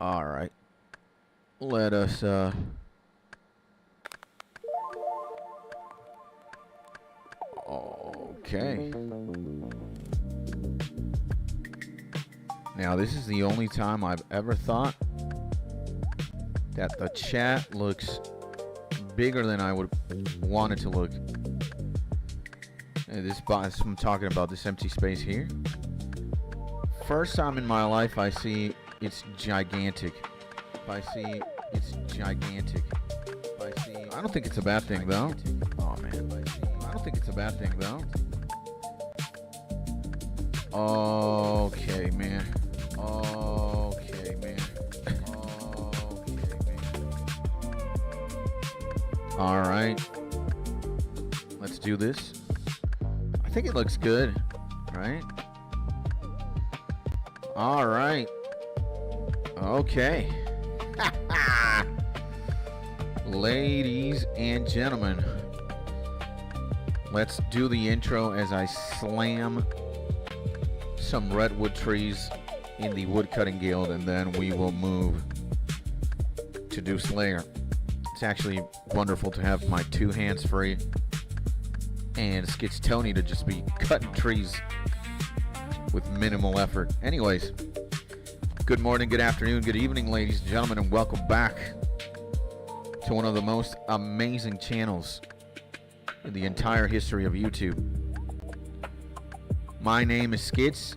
All right. Let us okay. Now, this is the only time I've ever thought that the chat looks bigger than I would want it to look. And this box, I'm talking about this empty space here. First time in my life I see it's gigantic. I see it's gigantic. I don't think it's a bad thing though. Oh man. I don't think it's a bad thing though. Okay, man. Okay, man. Okay, man. All right. Let's do this. I think it looks good, right? All right. Okay. Ladies and gentlemen, let's do the intro as I slam some redwood trees in the woodcutting guild, and then we will move to do Slayer. It's actually wonderful to have my two hands free and 𝗗𝗥𝗔𝗠𝗦 to just be cutting trees with minimal effort. Anyways, good morning, good afternoon, good evening, ladies and gentlemen, and welcome back to one of the most amazing channels in the entire history of YouTube. My name is 𝗗𝗥𝗘𝗔𝗠𝗦.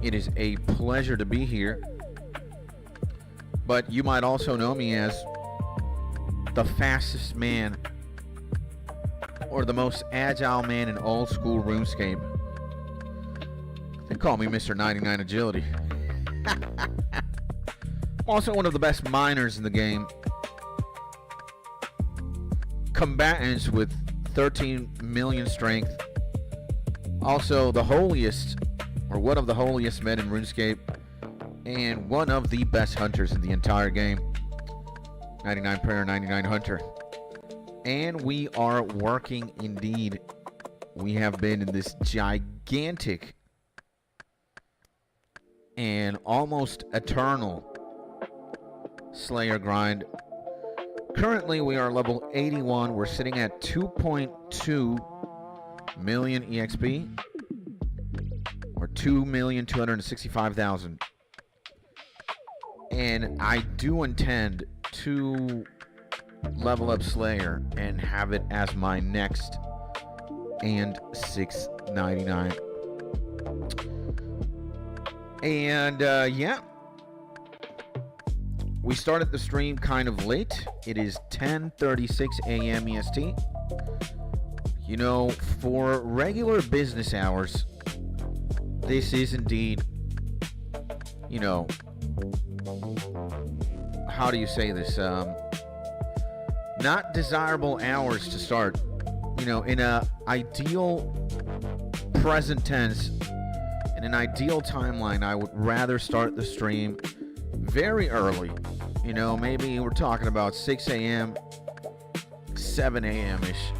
It is a pleasure to be here, but you might also know me as the fastest man or the most agile man in old school RuneScape. They call me Mr. 99 Agility. I'm also one of the best miners in the game. Combatants with 13 million strength. Also the holiest, or one of the holiest men in RuneScape, and one of the best hunters in the entire game. 99 prayer, 99 hunter. And we are working indeed. We have been in this gigantic and almost eternal Slayer grind. Currently we are level 81. We're sitting at 2.2 million EXP, or 2,265,000. And I do intend to level up Slayer and have it as my next and 699. And yeah, we started the stream kind of late. It is 10:36 a.m. EST. You know, for regular business hours, this is indeed, you know, how do you say this? Not desirable hours to start. You know, in a ideal present tense, in an ideal timeline, I would rather start the stream very early. You know, maybe we're talking about 6 a.m., 7 a.m.-ish.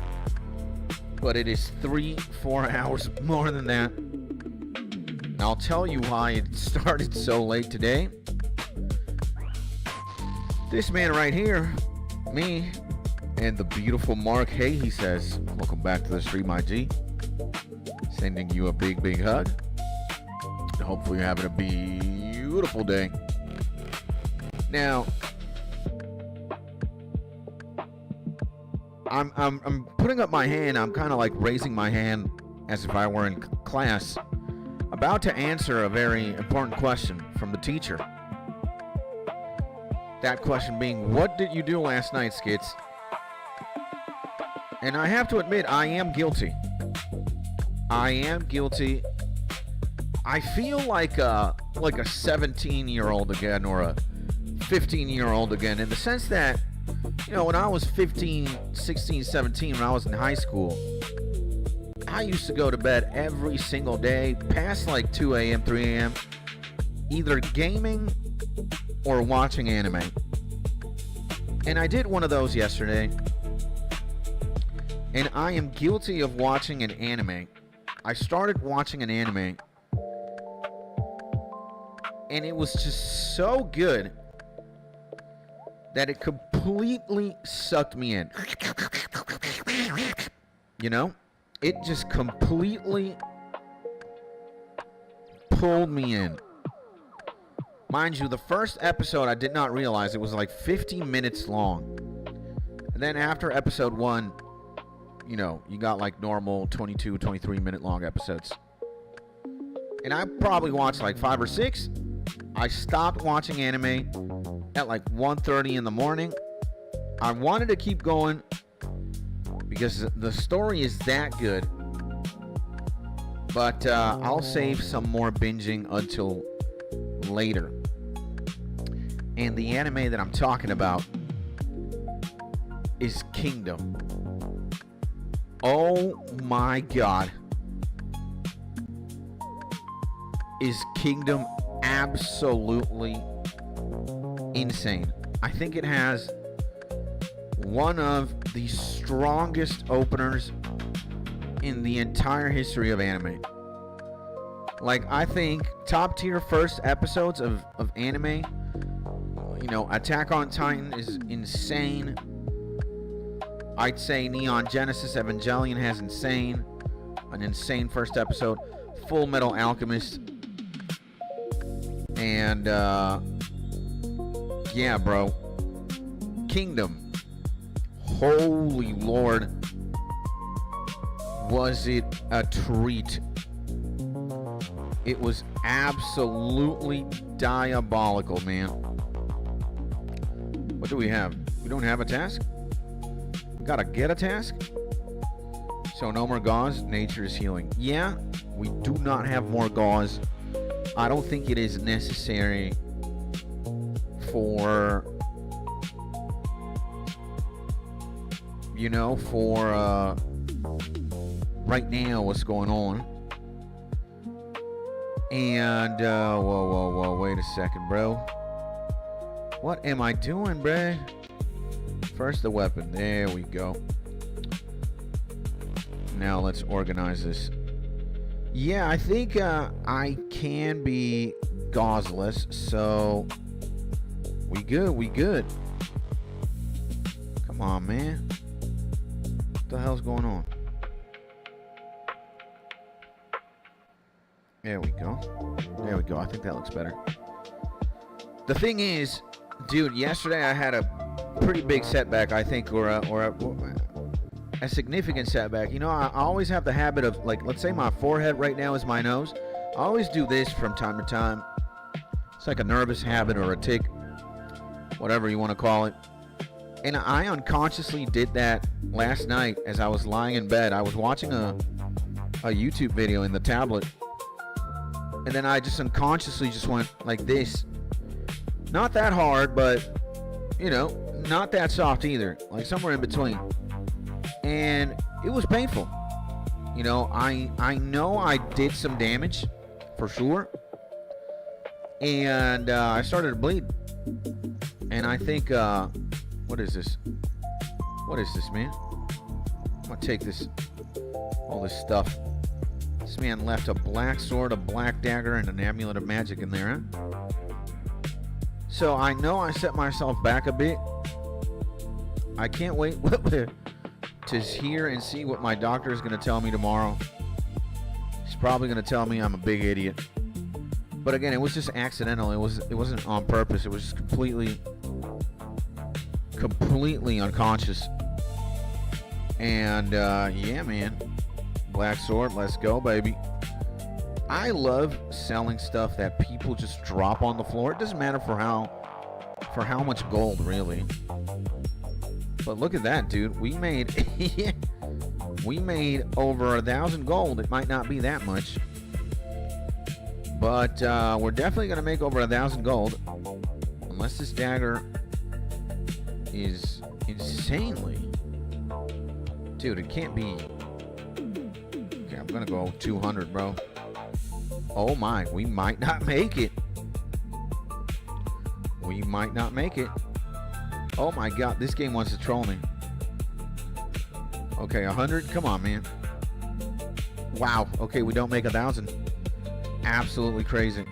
But it is 3-4 hours more than that. And I'll tell you why it started so late today. This man right here, me, and the beautiful Mark, hey, he says, welcome back to the stream, my G. Sending you a big, big hug. Hopefully you're having a beautiful day. Now, I'm putting up my hand. I'm kind of like raising my hand as if I were in class, about to answer a very important question from the teacher. That question being, what did you do last night, 𝗗𝗥𝗘𝗔𝗠𝗦? And I have to admit, I am guilty. I am guilty. I feel like a 17-year-old again, or a 15-year-old again, in the sense that, you know, when I was 15, 16, 17, when I was in high school, I used to go to bed every single day, past like 2 a.m., 3 a.m., either gaming or watching anime. And I did one of those yesterday. And I am guilty of watching an anime. I started watching an anime And it was just so good that it completely sucked me in. You know? It just completely pulled me in. Mind you, the first episode, I did not realize it was like 50 minutes long. And then after episode 1, you know, you got like normal 22, 23 minute long episodes. And I probably watched like 5 or 6. I stopped watching anime at like 1:30 in the morning. I wanted to keep going because the story is that good. But I'll save some more binging until later. And the anime that I'm talking about is Kingdom. Oh my god. Is Kingdom absolutely insane. I think it has one of the strongest openers in the entire history of anime. Like, I think top tier first episodes of anime, you know, Attack on Titan is insane. I'd say Neon Genesis Evangelion has an insane first episode. Full Metal Alchemist. And, yeah, bro. Kingdom. Holy Lord. Was it a treat? It was absolutely diabolical, man. What do we have? We don't have a task? We gotta get a task? So no more gauze. Nature is healing. Yeah, we do not have more gauze. I don't think it is necessary for, you know, for right now what's going on. And whoa, wait a second, bro. What am I doing, bruh? First the weapon. There we go. Now let's organize this. Yeah, I think I can be gauzeless, so we good. Come on, man. What the hell's going on? There we go. I think that looks better. The thing is, dude, yesterday I had a pretty big setback, I think, or a significant setback. You know, I always have the habit of, like, let's say my forehead right now is my nose. I always do this from time to time. It's like a nervous habit or a tic, whatever you want to call it. And I unconsciously did that last night as I was lying in bed. I was watching a YouTube video in the tablet. And then I just unconsciously just went like this. Not that hard, but, you know, not that soft either. Like somewhere in between. And it was painful. You know, I know I did some damage, for sure. And I started to bleed. And I think, what is this? What is this, man? I'm gonna take this, all this stuff. This man left a black sword, a black dagger, and an amulet of magic in there, huh? So I know I set myself back a bit. I can't wait to hear and see what my doctor is going to tell me tomorrow. He's probably going to tell me I'm a big idiot. But again, it was just accidental. It wasn't on purpose. It was just completely unconscious. And yeah, man. Black sword, let's go, baby. I love selling stuff that people just drop on the floor. It doesn't matter for how much gold, really. But look at that, dude. We made over 1,000 gold. It might not be that much, but we're definitely gonna make over 1,000 gold, unless this dagger is insanely, dude. It can't be. Okay, I'm gonna go 200, bro. Oh my, we might not make it. We might not make it. Oh my god, this game wants to troll me. Okay, 100. Come on, man. Wow. Okay, we don't make 1,000. Absolutely crazy.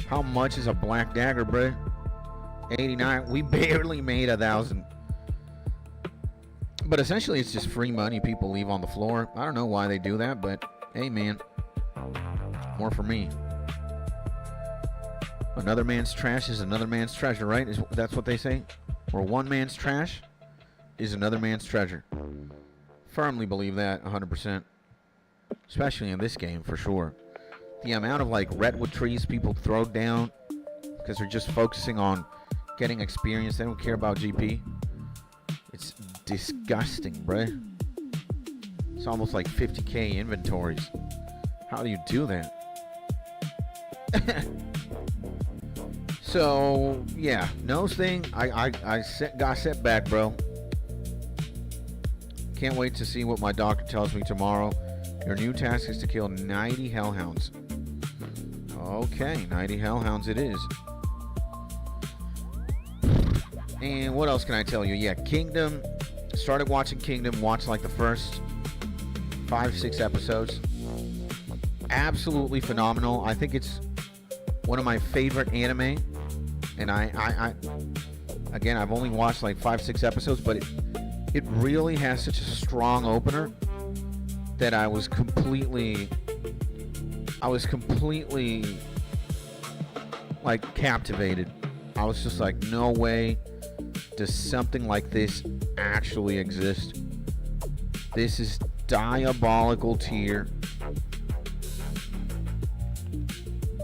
How much is a black dagger, bruh? 89. We barely made 1,000. But essentially, it's just free money people leave on the floor. I don't know why they do that, but hey, man. More for me. Another man's trash is another man's treasure, right? That's what they say? Or one man's trash is another man's treasure. Firmly believe that 100%. Especially in this game, for sure. The amount of, like, redwood trees people throw down because they're just focusing on getting experience. They don't care about GP. It's disgusting, bruh. It's almost like 50k inventories. How do you do that? So, yeah. Nose thing, I got set back, bro. Can't wait to see what my doctor tells me tomorrow. Your new task is to kill 90 hellhounds. Okay, 90 hellhounds it is. And what else can I tell you? Yeah, Kingdom. Started watching Kingdom. Watched like the first 5-6 episodes. Absolutely phenomenal. I think it's one of my favorite anime. And again, I've only watched like 5-6 episodes, but it really has such a strong opener that I was completely like captivated. I was just like, no way does something like this actually exist. This is diabolical tier.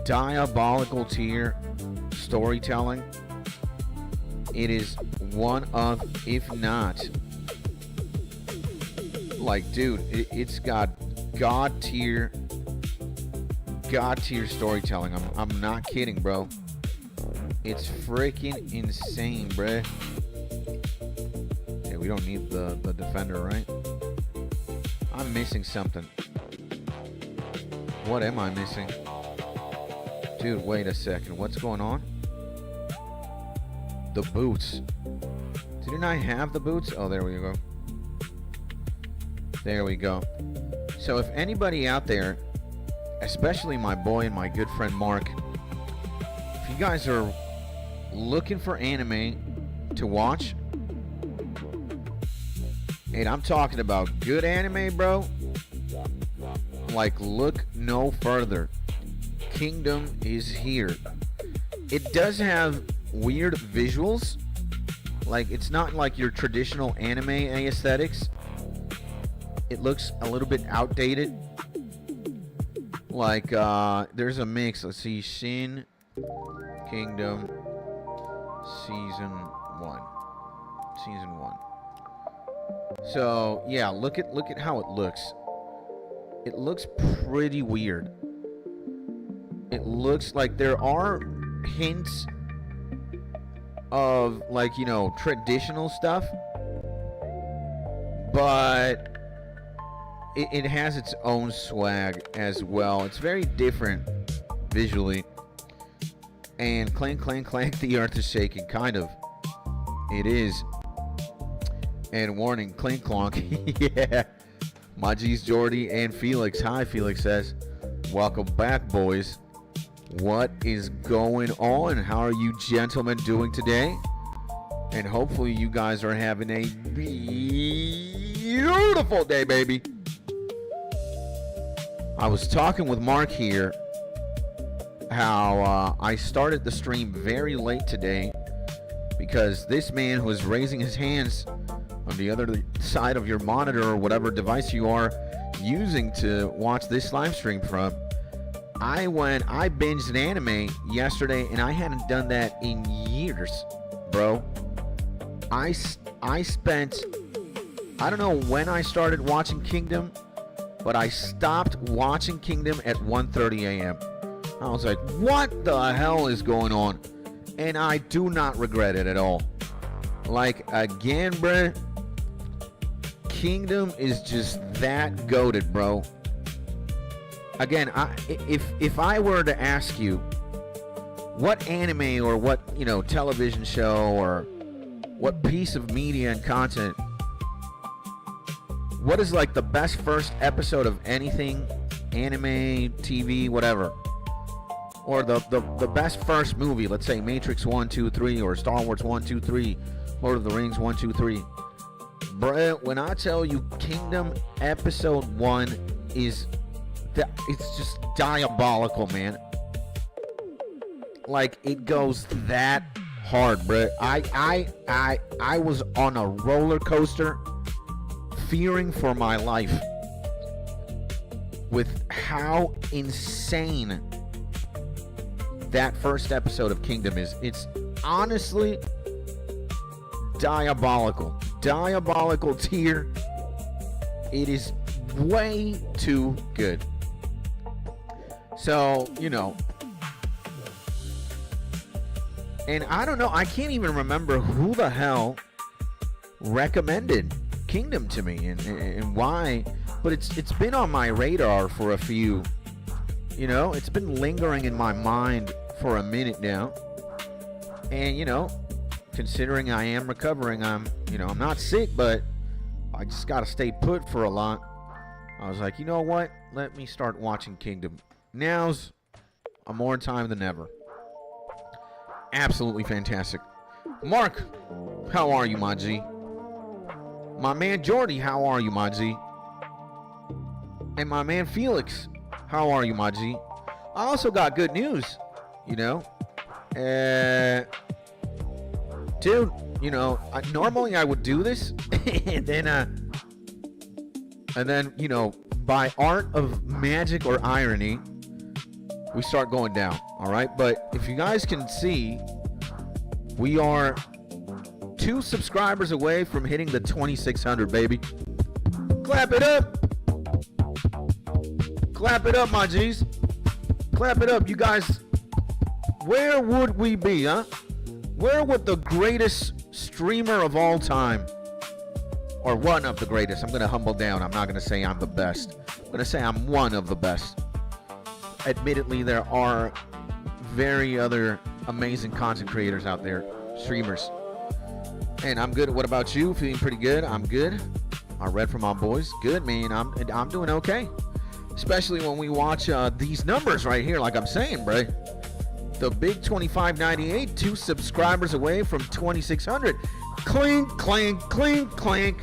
Diabolical tier storytelling. It is one of, if not, like, dude, it's got god tier storytelling. I'm not kidding, bro. It's freaking insane, bruh. Yeah, we don't need the defender, right? I'm missing something. What am I missing? Dude, wait a second. What's going on? The boots. Didn't I have the boots? Oh, there we go. There we go. So if anybody out there, especially my boy and my good friend Mark, if you guys are looking for anime to watch, and I'm talking about good anime, bro, like, look no further. Kingdom is here. It does have weird visuals. Like, it's not like your traditional anime aesthetics. It looks a little bit outdated. Like, there's a mix. Let's see. Shin Kingdom Season 1. Season 1. So, yeah, look at how it looks. It looks pretty weird. It looks like there are hints of, like, you know, traditional stuff, but it has its own swag as well. It's very different visually. And clank, clank, clank, the earth is shaking. Kind of. It is. And warning, clink, clonk. Yeah. My G's Jordy and Felix. Hi, Felix says. Welcome back, boys. What is going on? How are you gentlemen doing today? And hopefully you guys are having a beautiful day, baby. I was talking with Mark here how I started the stream very late today because this man was raising his hands on the other side of your monitor or whatever device you are using to watch this live stream from. I binged an anime yesterday and I hadn't done that in years, bro. I spent, I don't know when I started watching Kingdom, but I stopped watching Kingdom at 1:30 a.m. I was like, what the hell is going on? And I do not regret it at all. Like, again, bruh, Kingdom is just that goated, bro. Again, if I were to ask you what anime or what, you know, television show or what piece of media and content, what is like the best first episode of anything, anime, TV, whatever, or the best first movie, let's say Matrix 1, 2, 3, or Star Wars 1, 2, 3, Lord of the Rings 1, 2, 3. Bruh, when I tell you Kingdom Episode 1 is, it's just diabolical, man. Like, it goes that hard, bruh. I was on a roller coaster, fearing for my life with how insane that first episode of Kingdom is. It's honestly diabolical. Diabolical tier. It is way too good. So, you know. And I don't know, I can't even remember who the hell recommended Kingdom to me and why, but it's been on my radar for a few, you know, it's been lingering in my mind for a minute now. And, you know, considering I am recovering, I'm not sick, but I just got to stay put for a lot. I was like, you know what? Let me start watching Kingdom. Now's a more time than ever. Absolutely fantastic. Mark, how are you, my G? My man Jordy, how are you, my G? And my man Felix, how are you, my G? I also got good news, you know. Dude, you know, normally I would do this, and then, you know, by art of magic or irony, we start going down, all right? But if you guys can see, we are 2 subscribers away from hitting the 2,600, baby. Clap it up. Clap it up, my G's. Clap it up, you guys. Where would we be, huh? Where would the greatest streamer of all time, or one of the greatest, I'm going to humble down. I'm not going to say I'm the best. I'm going to say I'm one of the best. Admittedly, there are very other amazing content creators out there, streamers. And I'm good. What about you? Feeling pretty good? I'm good. I read from my boys. Good, man. I'm doing okay. Especially when we watch these numbers right here, like I'm saying, bro. The big 2598, 2 subscribers away from 2,600. Clink, clink, clink, clink.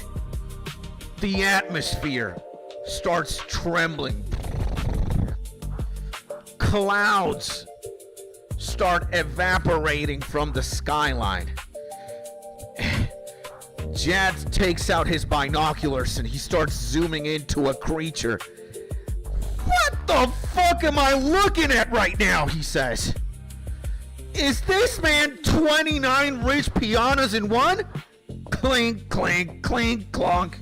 The atmosphere starts trembling. Clouds start evaporating from the skyline. Jad takes out his binoculars and he starts zooming into a creature. What the fuck am I looking at right now? He says. Is this man 29 rich pianos in one? Clink, clink, clink, clonk.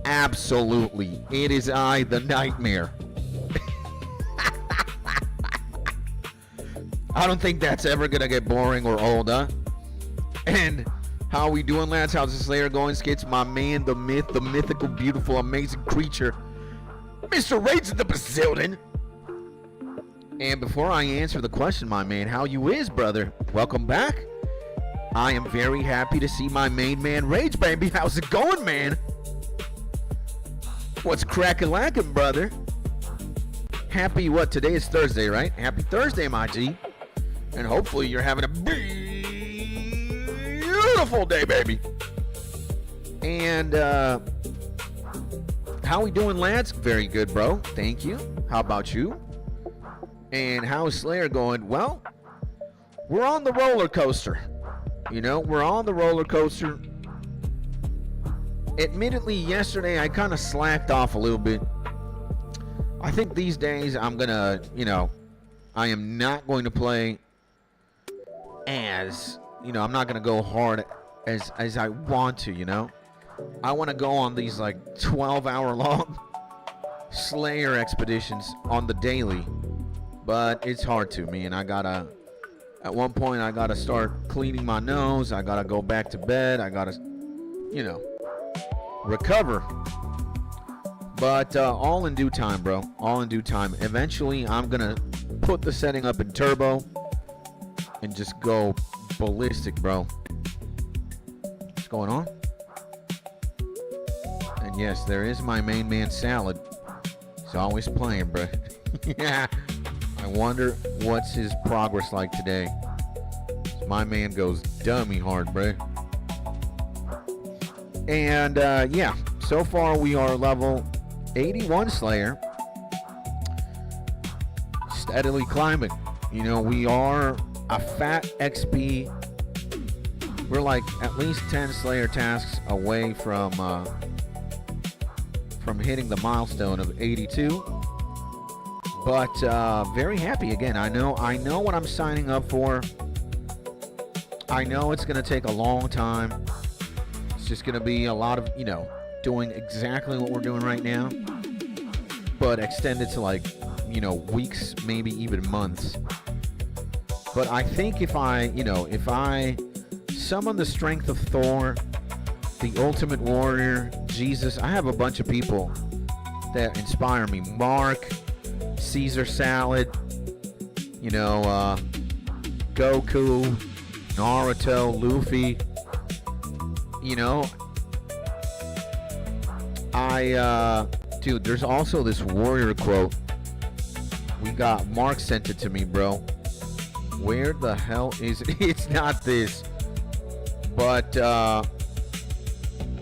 Absolutely. It is I, the nightmare. I don't think that's ever gonna get boring or old, huh? And how we doing, lads? How's the Slayer going? Skits, my man, the myth, the mythical, beautiful, amazing creature, Mr. Raids in the Bazillion. And before I answer the question, my man, how you is, brother? Welcome back. I am very happy to see my main man Rage, baby. How's it going, man? What's crack-a-lackin', brother? Happy, what, today is Thursday, right? Happy Thursday, my G. And hopefully you're having a beautiful day, baby. And how we doing, lads? Very good, bro. Thank you. How about you? And how is Slayer going? Well, we're on the roller coaster. You know, we're on the roller coaster. Admittedly, yesterday I kind of slacked off a little bit. I think these days I'm gonna, you know, I am not going to play as, you know, I'm not gonna go hard as I want to, you know. I want to go on these like 12-hour long Slayer expeditions on the daily, but it's hard to me, and I gotta, at one point I gotta start cleaning my nose, I gotta go back to bed, I gotta, you know, recover. But all in due time, bro. All in due time. Eventually, I'm going to put the setting up in turbo and just go ballistic, bro. What's going on? And yes, there is my main man Salad. He's always playing, bro. Yeah. I wonder what's his progress like today. My man goes dummy hard, bro. And yeah, so far we are level 81 Slayer. Steadily climbing. You know, we are a fat XP. We're like at least 10 Slayer tasks away from hitting the milestone of 82. But very happy again. I know what I'm signing up for. I know it's going to take a long time. It's just going to be a lot of, you know, doing exactly what we're doing right now, but extended to like, you know, weeks, maybe even months. But I think if I summon the strength of Thor, the Ultimate Warrior, Jesus, I have a bunch of people that inspire me. Mark, Caesar Salad, you know, Goku, Naruto, Luffy, you know, dude, there's also this warrior quote. We got Mark sent it to me, bro. Where the hell is it? It's not this, but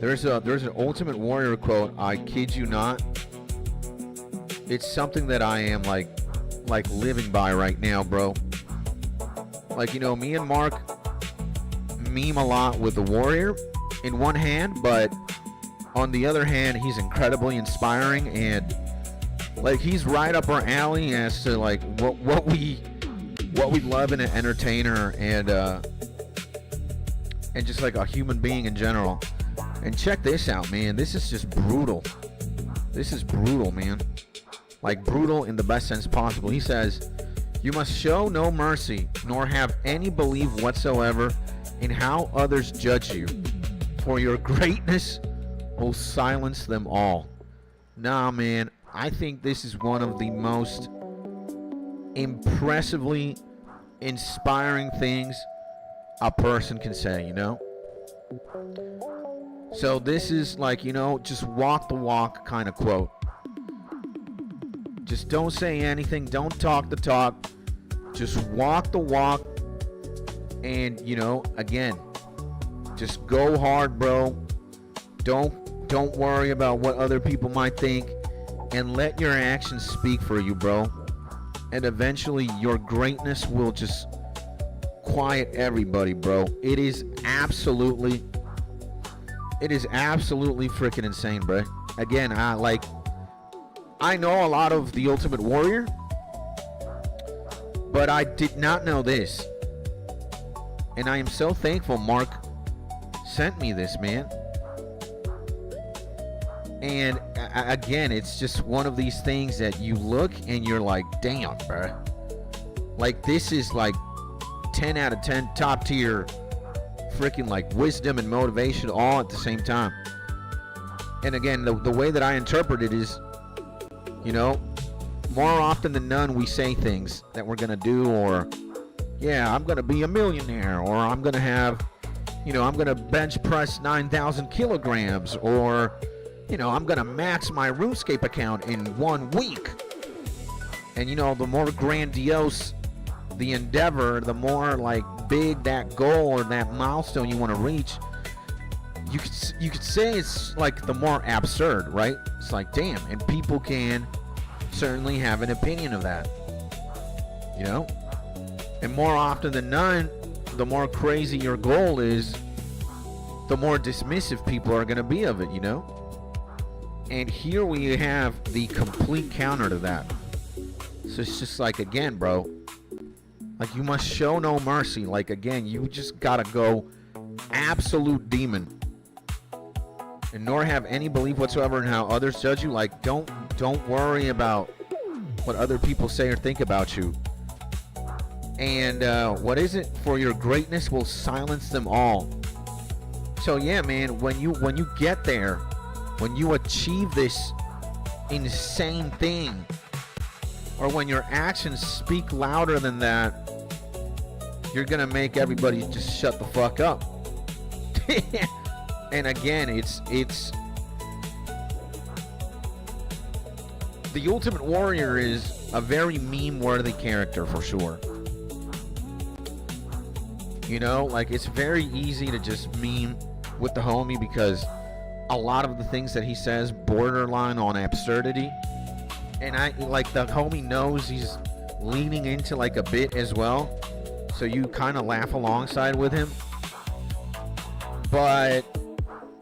there's an Ultimate Warrior quote. I kid you not. It's something that I am like living by right now, bro. Like, you know, me and Mark meme a lot with the warrior in one hand, but on the other hand, he's incredibly inspiring, and like he's right up our alley as to like what we love in an entertainer and just like a human being in general. And check this out, man. This is just brutal. This is brutal, man. Like brutal in the best sense possible. He says, "You must show no mercy, nor have any belief whatsoever in how others judge you, for your greatness will silence them all." Nah, man. I think this is one of the most impressively inspiring things a person can say, you know? So this is like, you know, just walk the walk kind of quote. Just don't say anything, don't talk the talk, just walk the walk, and, you know, again, just go hard, bro. Don't worry about what other people might think, and let your actions speak for you, bro. And eventually your greatness will just quiet everybody, bro. It is absolutely freaking insane, bro. Again, I know a lot of the Ultimate Warrior, but I did not know this. And I am so thankful Mark sent me this, man. And again, it's just one of these things that you look and you're like, damn, bro. Like, this is like 10 out of 10 top tier freaking like wisdom and motivation all at the same time. And again, the way that I interpret it is, you know, more often than none, we say things that we're going to do, or, yeah, I'm going to be a millionaire, or I'm going to have, you know, I'm going to bench press 9,000 kilograms, or, you know, I'm going to max my RuneScape account in 1 week. And, you know, the more grandiose the endeavor, the more, like, big that goal or that milestone you want to reach, you could say it's, like, the more absurd, right? It's like, damn, and people can certainly have an opinion of that, you know? And more often than none, the more crazy your goal is, the more dismissive people are going to be of it, you know? And here we have the complete counter to that. So it's just like, again, bro, like, you must show no mercy. Like, again, you just gotta go absolute demon, and nor have any belief whatsoever in how others judge you. Like, don't worry about what other people say or think about you. And what is it? For your greatness will silence them all. So yeah, man, when you get there, when you achieve this insane thing, or when your actions speak louder than that, you're gonna make everybody just shut the fuck up. And again, it's the Ultimate Warrior is a very meme-worthy character for sure. You know, like, it's very easy to just meme with the homie because a lot of the things that he says borderline on absurdity. And the homie knows he's leaning into like a bit as well. So you kind of laugh alongside with him. But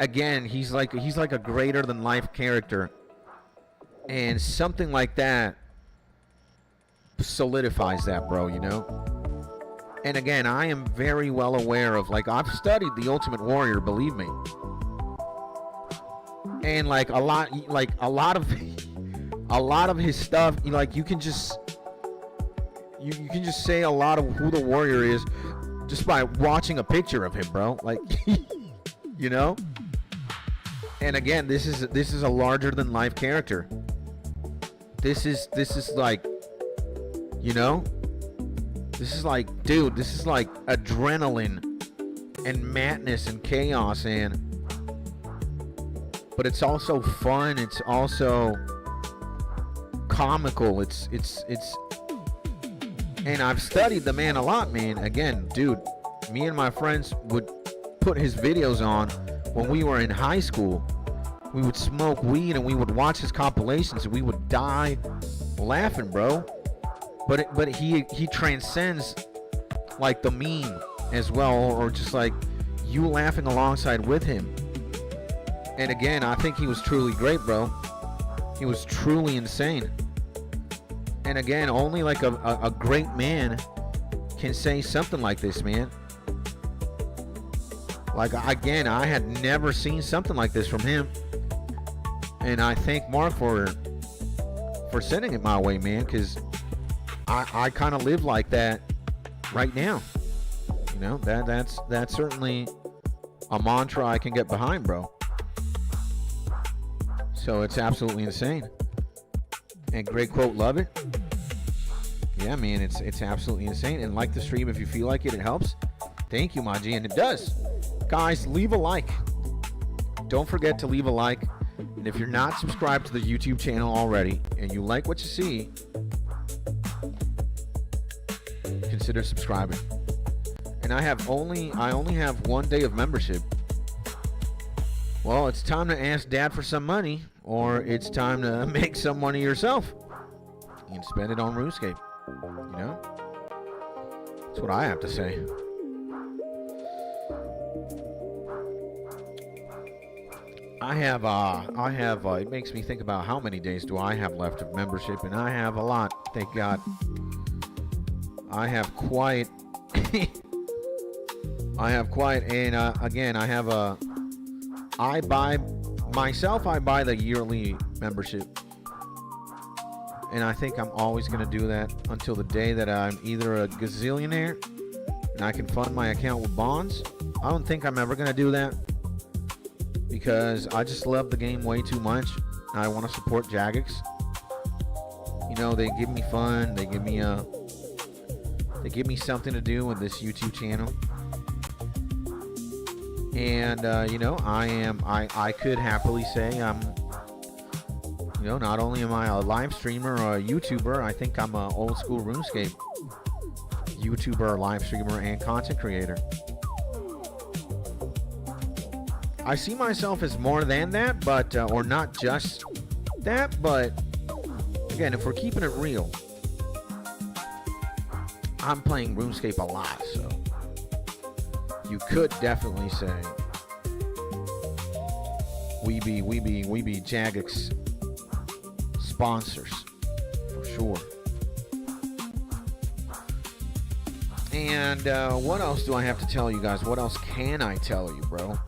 again, he's like a greater than life character. And something like that solidifies that, bro, you know? And again, I am very well aware of, like, I've studied The Ultimate Warrior, believe me. And like a lot of his stuff, like, you can just say a lot of who the warrior is just by watching a picture of him, bro. Like, you know? And again, this is a larger than life character. This is like, you know? This is like, dude, this is like adrenaline and madness and chaos, but it's also fun. It's also comical. It's and I've studied the man a lot, man. Again, dude, me and my friends would put his videos on when we were in high school. We would smoke weed and we would watch his compilations and we would die laughing, bro. But he transcends like the meme as well, or just like you laughing alongside with him. And again, I think he was truly great, bro. He was truly insane. And again, only like a great man can say something like this, man. Like, again, I had never seen something like this from him. And I thank Mark for sending it my way, man, because I kind of live like that right now. You know, that's certainly a mantra I can get behind, bro. So it's absolutely insane. And great quote, love it. Yeah, man, it's absolutely insane. And like the stream if you feel like it helps. Thank you, my G, and it does. Guys, leave a like. Don't forget to leave a like. And if you're not subscribed to the YouTube channel already and you like what you see, consider subscribing. And I only have 1 day of membership. Well, it's time to ask Dad for some money, or it's time to make some money yourself. You can spend it on RuneScape. You know? That's what I have to say. It makes me think about how many days do I have left of membership, and I have a lot, thank God. I have quite, and again, I buy the yearly membership. And I think I'm always going to do that until the day that I'm either a gazillionaire and I can fund my account with bonds. I don't think I'm ever going to do that because I just love the game way too much. And I want to support 𝗗𝗥𝗘𝗔𝗠𝗦. You know, they give me fun. They give me something to do with this YouTube channel. And you know, I could happily say you know, not only am I a live streamer or a YouTuber, I think I'm an old school RuneScape YouTuber, live streamer, and content creator. I see myself as more than that, but or not just that, but again, if we're keeping it real, I'm playing RuneScape a lot, so you could definitely say we be 𝗗𝗥𝗘𝗔𝗠𝗦's sponsors for sure. And what else do I have to tell you guys? What else can I tell you, bro?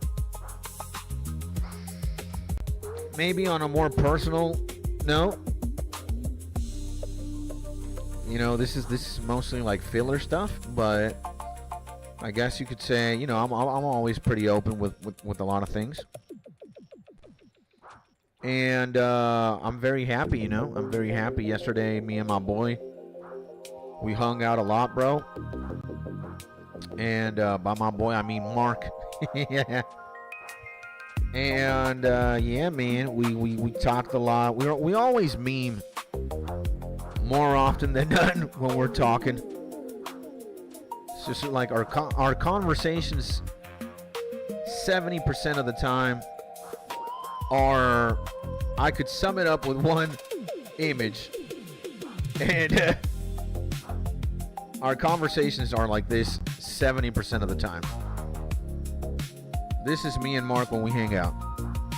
Maybe on a more personal note, you know, this is mostly like filler stuff, but I guess you could say, you know, I'm always pretty open with a lot of things. And I'm very happy, you know. I'm very happy. Yesterday, me and my boy, we hung out a lot, bro. And by my boy, I mean Mark. Yeah. And yeah, man, we talked a lot. We always meme more often than not when we're talking. It's just like our conversations 70% of the time are, I could sum it up with one image, and our conversations are like this 70% of the time. This is me and Mark when we hang out,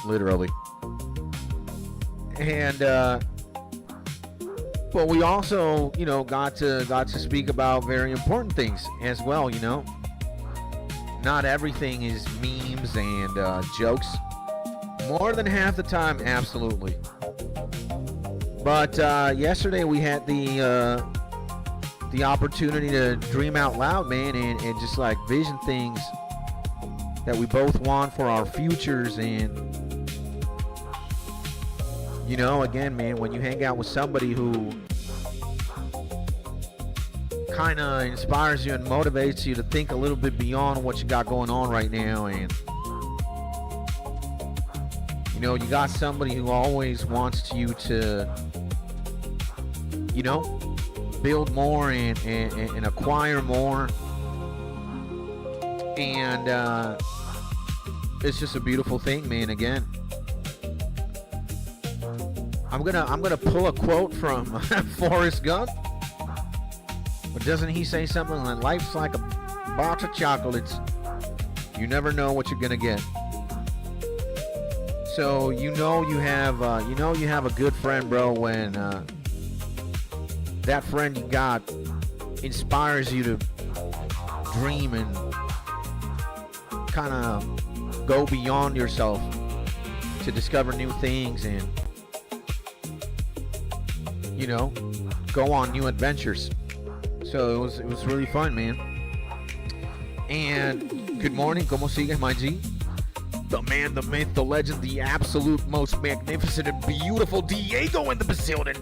literally. And but we also, you know, got to speak about very important things as well. You know, not everything is memes and jokes. More than half the time, absolutely. But yesterday we had the opportunity to dream out loud, man, and just like vision things that we both want for our futures. And you know, again, man, when you hang out with somebody who kind of inspires you and motivates you to think a little bit beyond what you got going on right now, and you know, you got somebody who always wants you to, you know, build more and acquire more, and it's just a beautiful thing, man. Again, I'm gonna pull a quote from Forrest Gump. But doesn't he say something like, life's like a box of chocolates, you never know what you're gonna get? So you know you have a good friend, bro, when that friend you got inspires you to dream and kind of go beyond yourself to discover new things and, you know, go on new adventures. So it was really fun, man. And good morning, ¿cómo sigues, my G? The man, the myth, the legend, the absolute most magnificent and beautiful Diego in the building.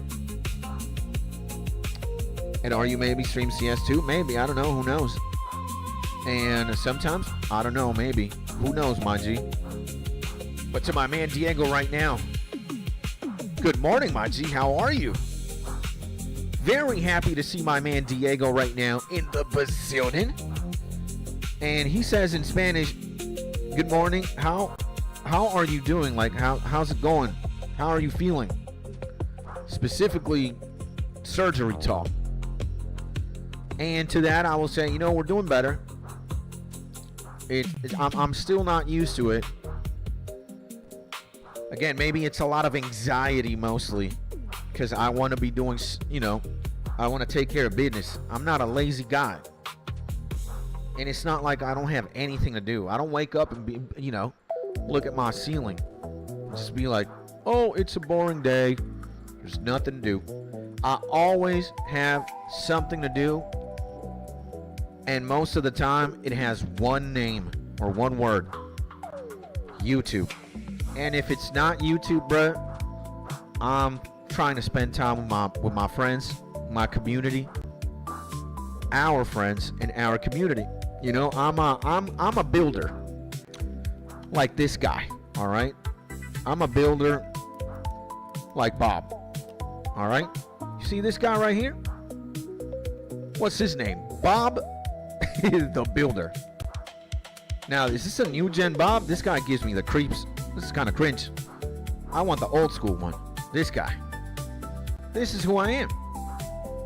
And are you maybe stream CS2? Maybe, I don't know, who knows? And sometimes, I don't know, maybe. Who knows, my G? But to my man Diego right now, good morning, my G, how are you? Very happy to see my man Diego right now in the building. And he says in Spanish, good morning, how are you doing? Like, how's it going? How are you feeling? Specifically, surgery talk. And to that, I will say, you know, we're doing better. I'm still not used to it. Again, maybe it's a lot of anxiety mostly, because I want to be doing, you know, I want to take care of business. I'm not a lazy guy. And it's not like I don't have anything to do. I don't wake up and be, you know, look at my ceiling. Just be like, oh, it's a boring day. There's nothing to do. I always have something to do. And most of the time, it has one name or one word. YouTube. And if it's not YouTube, bruh, I'm trying to spend time with my friends, my community, our friends, and our community. You know, I'm a builder, like this guy. All right, I'm a builder, like Bob. All right, you see this guy right here? What's his name? Bob, the builder. Now, is this a new gen Bob? This guy gives me the creeps. This is kind of cringe. I want the old school one. This guy. This is who I am.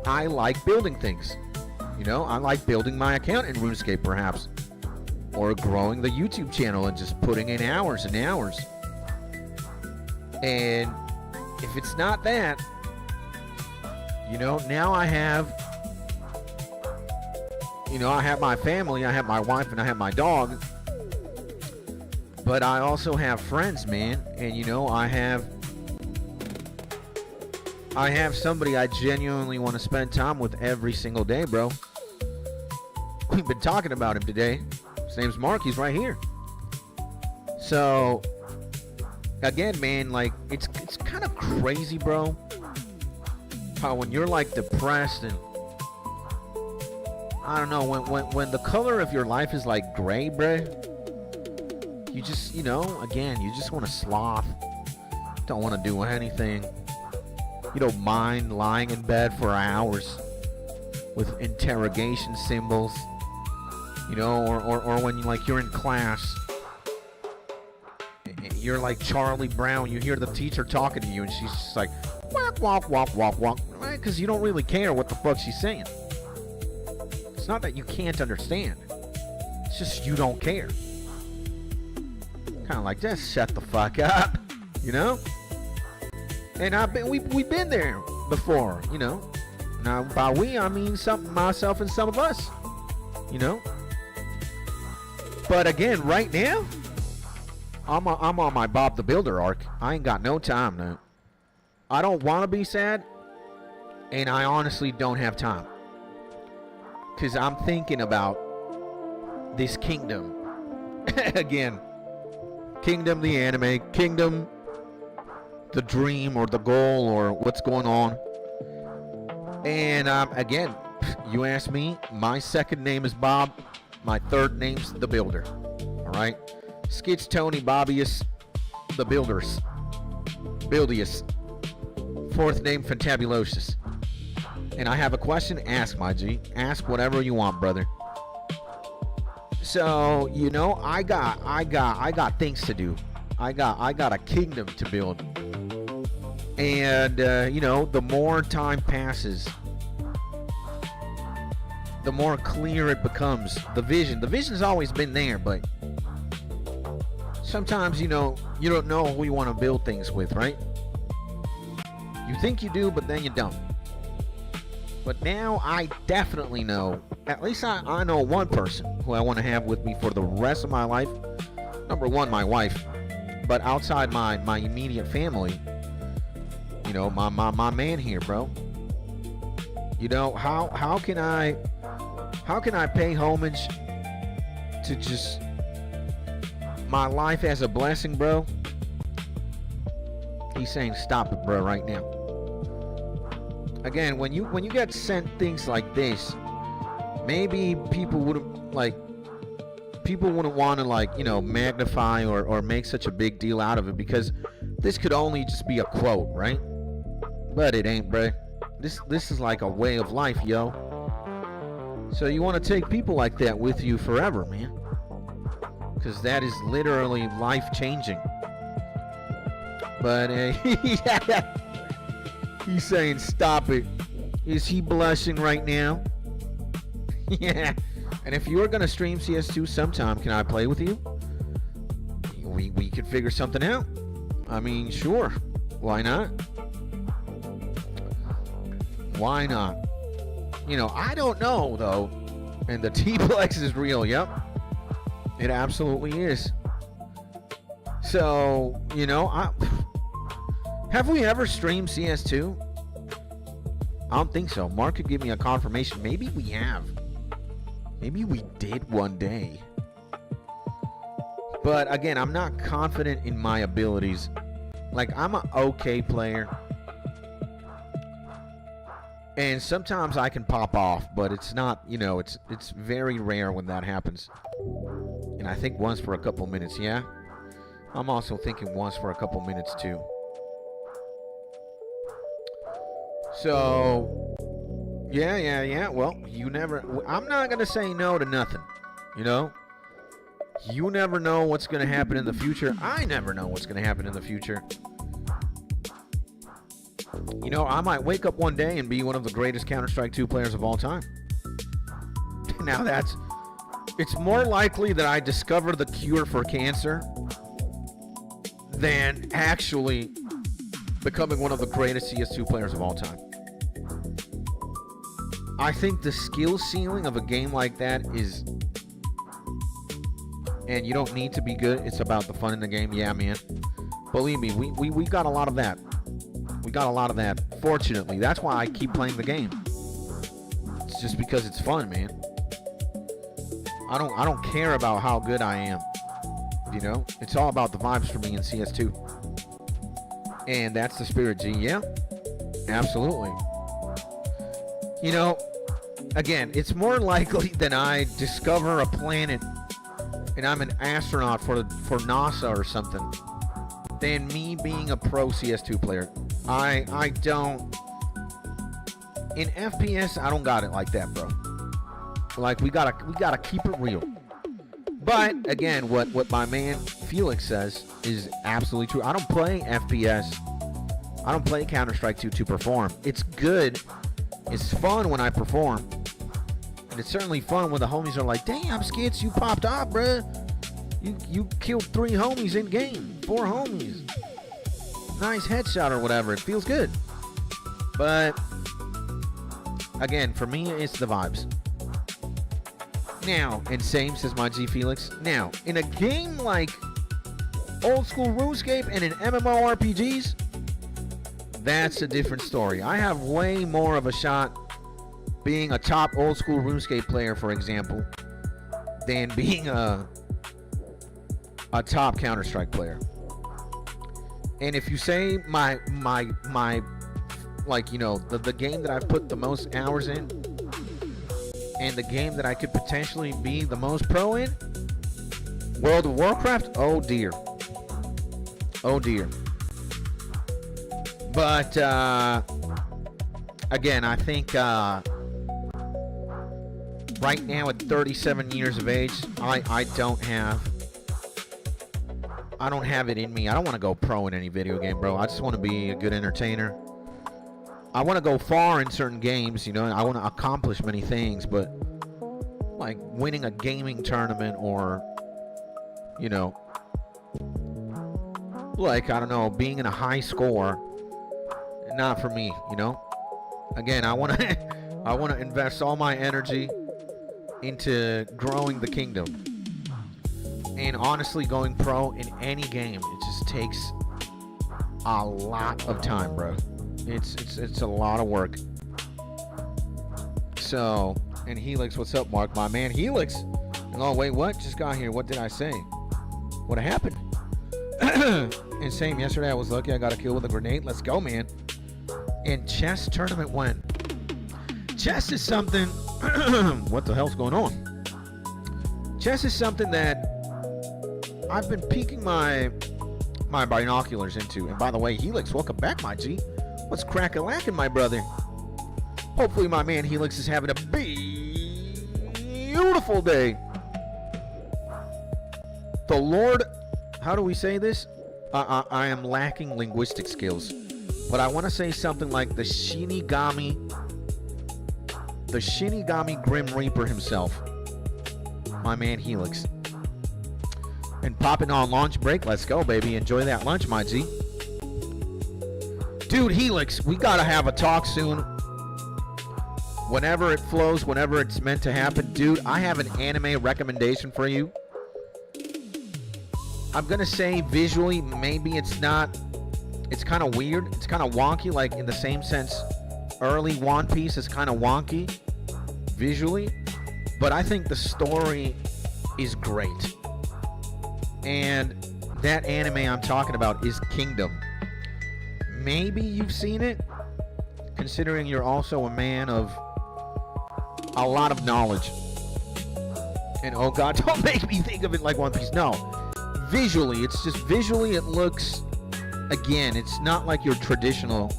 I like building things. You know, I like building my account in RuneScape, perhaps. Or growing the YouTube channel and just putting in hours and hours. And if it's not that, you know, now I have, you know, I have my family, I have my wife, and I have my dog. But I also have friends, man. And, you know, I have somebody I genuinely want to spend time with every single day, bro. We've been talking about him today. His name's Mark. He's right here. So, again, man, like, it's kind of crazy, bro. How when you're, like, depressed and, I don't know, when the color of your life is, like, gray, bro, you just, you know, again, you just want to sloth. Don't want to do anything. you don't mind lying in bed for hours with interrogation symbols, you know, or when like you're in class, you're like Charlie Brown, you hear the teacher talking to you and she's just like walk, walk, walk, walk, walk, right? Because you don't really care what the fuck she's saying. It's not that you can't understand, it's just you don't care. Kind of like, just shut the fuck up, you know? And we've been there before, you know. Now by we, I mean myself and some of us, you know. But again, right now, I'm on my Bob the Builder arc. I ain't got no time now. I don't want to be sad, and I honestly don't have time. Because I'm thinking about this kingdom. Again, Kingdom the anime, Kingdom the dream or the goal or what's going on. And again, you ask me, my second name is Bob, my third name's the Builder. All right, Skits, Tony, Bobbius, the Builders, Buildius. Fourth name Fantabulosius. And I have a question. Ask, my G. Ask whatever you want, brother. So you know, I got things to do. I got a kingdom to build. And, you know, the more time passes, the more clear it becomes. The vision's always been there, but sometimes, you know, you don't know who you want to build things with, right? You think you do, but then you don't. But now I definitely know, at least I know one person who I want to have with me for the rest of my life. Number one, my wife. But outside my immediate family, you know, my man here, bro. You know, how can I pay homage to just my life as a blessing, bro? He's saying stop it, bro, right now. Again, when you get sent things like this, maybe people wouldn't want to, like, you know, magnify or make such a big deal out of it, because this could only just be a quote, right? But it ain't, bruh. This is like a way of life, yo. So you want to take people like that with you forever, man, because that is literally life-changing. But he's saying stop it. Is he blushing right now? Yeah. And if you're gonna stream CS2 sometime, can I play with you? We could figure something out. I mean, sure. Why not? Why not? You know, I don't know though. And the T-Plex is real. Yep. It absolutely is. So, you know, have we ever streamed CS2? I don't think so. Mark could give me a confirmation. Maybe we have. Maybe we did one day. But again, I'm not confident in my abilities. Like, I'm an okay player. And sometimes I can pop off, but it's not, you know, it's very rare when that happens. And I think once for a couple minutes, yeah? I'm also thinking once for a couple minutes too. So, yeah. Well, I'm not going to say no to nothing, you know? You never know what's going to happen in the future. I never know what's going to happen in the future. You know, I might wake up one day and be one of the greatest Counter-Strike 2 players of all time. Now it's more likely that I discover the cure for cancer than actually becoming one of the greatest CS2 players of all time. I think the skill ceiling of a game like that is, and you don't need to be good, it's about the fun in the game. Yeah, man. Believe me, we got a lot of that. We got a lot of that, fortunately. That's why I keep playing the game. It's just because it's fun, man. I don't care about how good I am. You know? It's all about the vibes for me in CS2. And that's the spirit, G. Yeah? Absolutely. You know, again, it's more likely that I discover a planet and I'm an astronaut for NASA or something than me being a pro CS2 player. I don't. In FPS, I don't got it like that, bro. Like we gotta keep it real. But again, what my man Felix says is absolutely true. I don't play FPS. I don't play Counter-Strike 2 to perform. It's good. It's fun when I perform. And it's certainly fun when the homies are like, damn, Skits, you popped off, bruh. You killed 3 homies in game. 4 homies. Nice headshot or whatever. It feels good. But again, for me, it's the vibes. Now, and same, says my G Felix. Now, in a game like old school RuneScape and in MMORPGs, that's a different story. I have way more of a shot being a top old school RuneScape player, for example, than being a top Counter-Strike player. And if you say my like, you know, the game that I've put the most hours in and the game that I could potentially be the most pro in, World of Warcraft, oh dear. Oh dear. But again, I think right now at 37 years of age, I don't have it in me. I don't want to go pro in any video game, bro. I just want to be a good entertainer. I want to go far in certain games, you know, and I want to accomplish many things, but like winning a gaming tournament or, you know, like, I don't know, being in a high score, not for me, you know. Again, I want to invest all my energy into growing the kingdom. And honestly, going pro in any game, it just takes a lot of time, bro. It's a lot of work. So, and Helix, what's up, Mark? My man Helix. Oh, wait, what? Just got here. What did I say? What happened? And same, yesterday I was lucky I got a kill with a grenade. Let's go, man. And chess tournament when? Chess is something... what the hell's going on? Chess is something that I've been peeking my binoculars into. And by the way, Helix, welcome back, my G. What's crack-a-lackin', my brother? Hopefully my man Helix is having a beautiful day. The Lord, how do we say this? I am lacking linguistic skills. But I want to say something like the Shinigami Grim Reaper himself. My man Helix. And popping on lunch break. Let's go, baby. Enjoy that lunch, my G. Dude, Helix, we gotta have a talk soon. Whenever it flows, whenever it's meant to happen. Dude, I have an anime recommendation for you. I'm gonna say visually, maybe it's not. It's kind of weird. It's kind of wonky, like in the same sense early One Piece is kind of wonky visually. But I think the story is great. And that anime I'm talking about is Kingdom. Maybe you've seen it, considering you're also a man of a lot of knowledge. And oh god, don't make me think of it like One Piece. No, visually, it's just visually it looks, again, it's not like your traditional,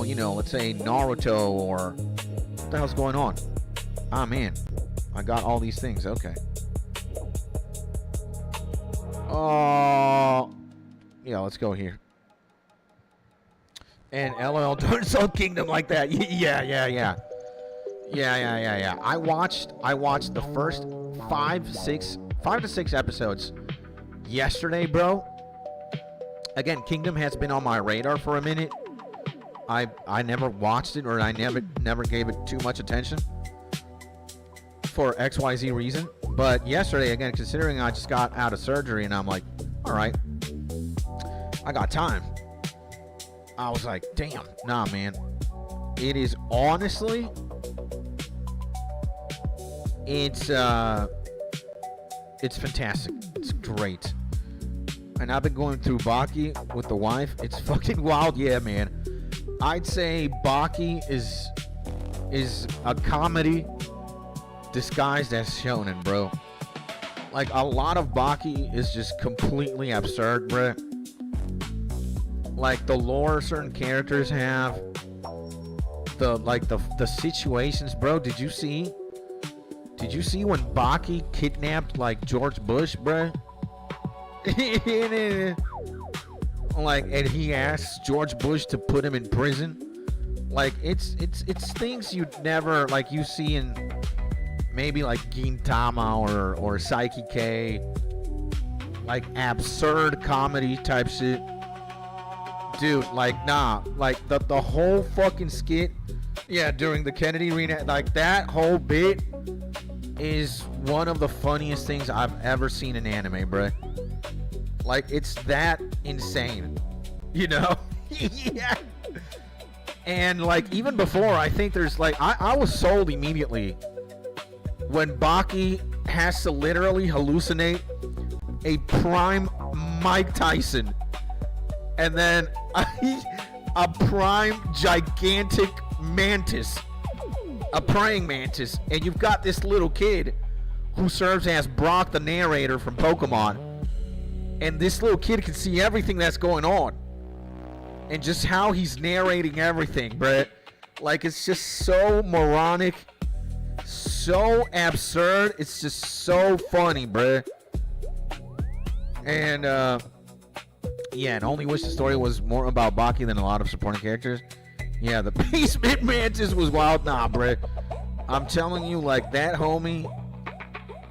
you know, let's say Naruto or what the hell's going on? Ah, man, I got all these things. Okay. Oh, yeah, let's go here. And LOL don't Soul Kingdom like that. Yeah. I watched the first 5 to 6 episodes yesterday, bro. Again, Kingdom has been on my radar for a minute. I never watched it, or I never gave it too much attention for XYZ reason. But yesterday, again, considering I just got out of surgery and I'm like, all right, I got time. I was like, damn, nah, man. It is honestly, it's fantastic. It's great. And I've been going through Baki with the wife. It's fucking wild, yeah, man. I'd say Baki is a comedy disguised as shonen, bro. Like, a lot of Baki is just completely absurd, bro. like the lore certain characters have, the situations, bro. Did you see when Baki kidnapped like George Bush, bro? Like, and he asks George Bush to put him in prison. Like, it's things you'd never, like, you see in maybe like Gintama or Psyche K, like absurd comedy type shit. Dude, like, nah, like the whole fucking skit, yeah, during the Kennedy reenact, like that whole bit is one of the funniest things I've ever seen in anime, bruh. Like, it's that insane, you know? Yeah. And like, even before, I think there's like, I was sold immediately when Baki has to literally hallucinate a prime Mike Tyson and then a prime gigantic mantis, a praying mantis, and you've got this little kid who serves as Brock the narrator from Pokemon, and this little kid can see everything that's going on and just how he's narrating everything, bruh. Like, it's just so moronic, so absurd, it's just so funny, bruh. And yeah, and only wish the story was more about Baki than a lot of supporting characters. Yeah, the basement mantis was wild. Nah, bruh. I'm telling you, like, that homie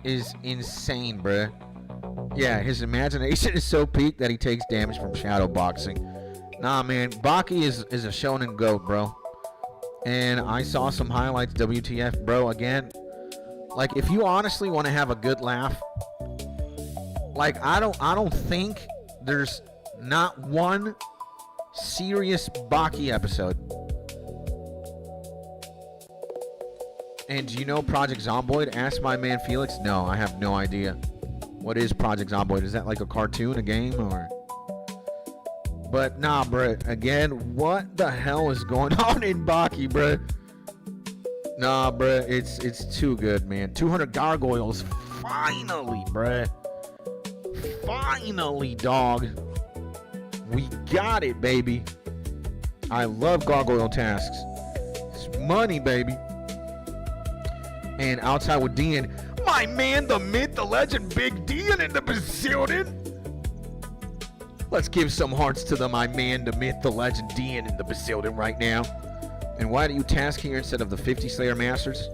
is insane, bruh. Yeah, his imagination is so peaked that he takes damage from shadow boxing. Nah, man, Baki is a shonen goat, bro. And I saw some highlights, WTF, bro. Again, like, if you honestly want to have a good laugh, like, I don't think there's not one serious Baki episode. And do you know Project Zomboid? Ask my man Felix. No, I have no idea. What is Project Zomboid? Is that like a cartoon, a game, or? But nah, bruh. Again, what the hell is going on in Baki, bruh? Nah, bruh. It's too good, man. 200 gargoyles. Finally, bruh. Finally, dog. We got it, baby. I love gargoyle tasks. It's money, baby. And outside with Dean, my man, the myth, the legend, Big Dean in the building. Let's give some hearts to my man, the myth, the legend, Dean in the building right now. And why do you task here instead of the 50 Slayer Masters?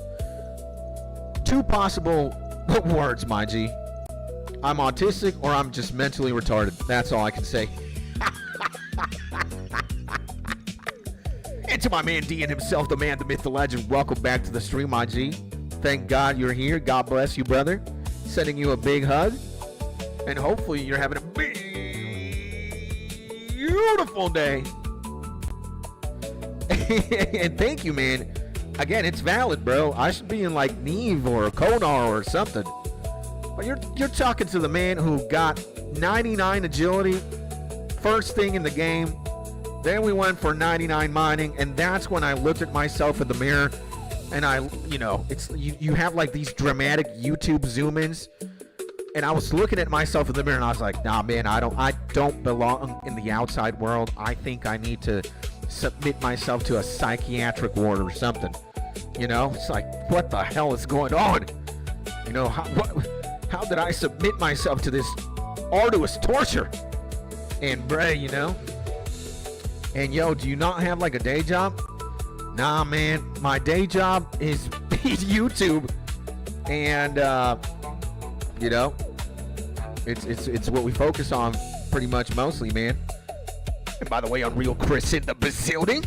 Two possible words, my G. I'm autistic or I'm just mentally retarded. That's all I can say. And to my man Dean himself, the man, the myth, the legend, welcome back to the stream, my G. Thank God you're here. God bless you, brother. Sending you a big hug. And hopefully you're having a beautiful day. And thank you, man. Again, it's valid, bro. I should be in like Neve or Konar or something. But you're talking to the man who got 99 agility first thing in the game. Then we went for 99 mining, and that's when I looked at myself in the mirror. And it's you have like these dramatic YouTube zoom-ins, and I was looking at myself in the mirror, and I was like, nah, man, I don't belong in the outside world. I think I need to submit myself to a psychiatric ward or something. You know, it's like, what the hell is going on? You know, how did I submit myself to this arduous torture? And bruh, you know, and yo, do you not have like a day job? Nah, man, my day job is YouTube, and you know, it's what we focus on pretty much mostly, man. And by the way, Unreal Chris in the building.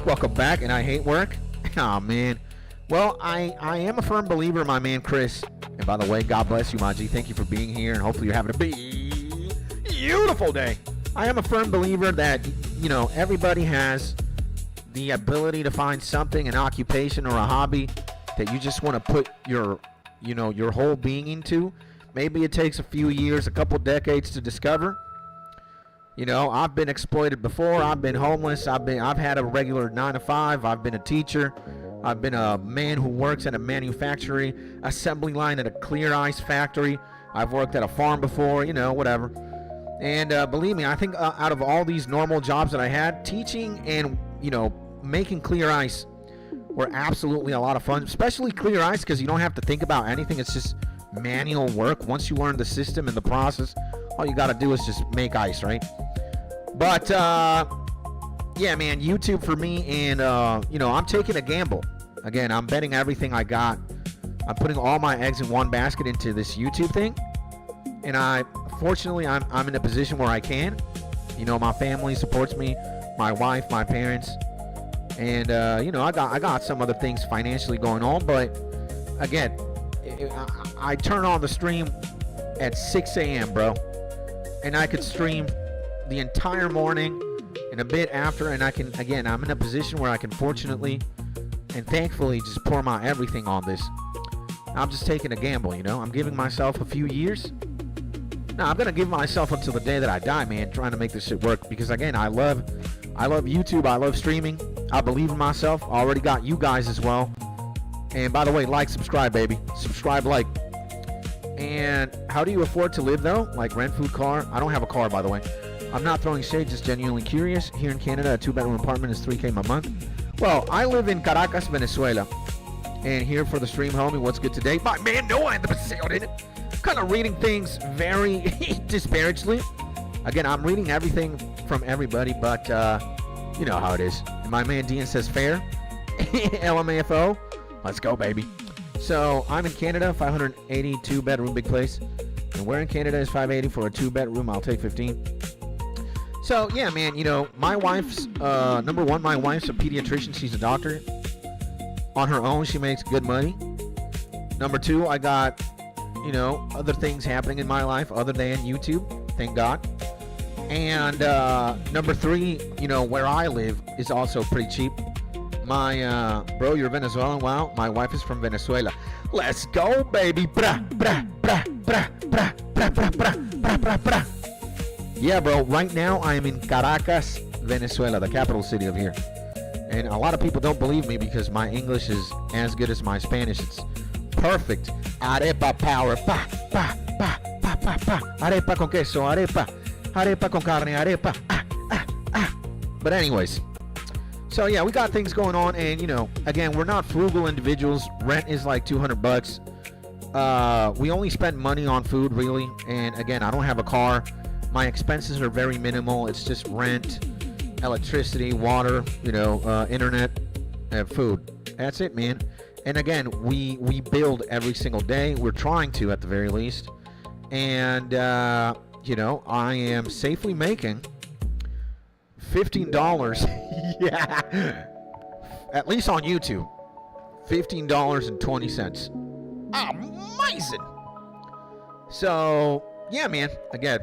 Welcome back, and I hate work. Aw, man. Well, I am a firm believer, my man Chris. And by the way, God bless you, my G. Thank you for being here, and hopefully you're having a beautiful day. I am a firm believer that, you know, everybody has the ability to find something, an occupation or a hobby that you just want to put your whole being into. Maybe it takes a few years, a couple decades to discover. You know, I've been exploited before. I've been homeless. I've had a regular 9-to-5. I've been a teacher. I've been a man who works at a manufacturing assembly line at a clear ice factory. I've worked at a farm before, you know, whatever. And believe me, I think out of all these normal jobs that I had, teaching and, you know, making clear ice were absolutely a lot of fun, especially clear ice, because you don't have to think about anything. It's just manual work. Once you learn the system and the process, all you got to do is just make ice, right? But yeah, man, YouTube for me, and you know, I'm taking a gamble. Again, I'm betting everything I got. I'm putting all my eggs in one basket into this YouTube thing, and fortunately, I'm in a position where I can. You know, my family supports me, my wife, my parents, and you know, I got some other things financially going on. But again, I turn on the stream at 6 a.m., bro, and I could stream the entire morning and a bit after, and I can, again, I'm in a position where I can fortunately and thankfully just pour my everything on this. I'm just taking a gamble, you know. I'm giving myself a few years. No, I'm gonna give myself until the day that I die, man, trying to make this shit work, because again, I love YouTube, I love streaming, I believe in myself. I already got you guys as well. And by the way, like, subscribe, baby. Subscribe, like. And how do you afford to live though? Like rent, food, car? I don't have a car, by the way. I'm not throwing shade, just genuinely curious. Here in Canada, a 2-bedroom apartment is $3,000 a month. Well, I live in Caracas, Venezuela. And here for the stream, homie, what's good today? My man, no, I'm kind of reading things very disparagingly. Again, I'm reading everything from everybody, but you know how it is. And my man Dean says fair. LMAFO. Let's go, baby. So I'm in Canada, 582 bedroom, big place. And where in Canada is 580 for a 2-bedroom? I'll take 15. So yeah, man, you know, my wife's number one, my wife's a pediatrician. She's a doctor. On her own, she makes good money. Number two, I got, you know, other things happening in my life other than YouTube, thank God. And number three, you know, where I live is also pretty cheap. My bro, you're Venezuelan? Wow, my wife is from Venezuela. Let's go, baby. Bra, bra, bra, bra, bra, bra, bra, bra, bra, bra, bra. Yeah, bro, right now I am in Caracas, Venezuela, the capital city of here. And a lot of people don't believe me because my English is as good as my Spanish. It's perfect. Arepa power. Pa, pa, pa, pa, pa, pa. Arepa con queso. Arepa. Arepa con carne. Arepa. Ah, ah, ah. But anyways. So yeah, we got things going on. And, you know, again, we're not frugal individuals. Rent is like $200. We only spend money on food, really. And again, I don't have a car. My expenses are very minimal. It's just rent, electricity, water, you know, internet, and food. That's it, man. And again, we build every single day. We're trying to, at the very least. And you know, I am safely making $15. Yeah, at least on YouTube, $15.20. Amazing. So yeah, man. Again,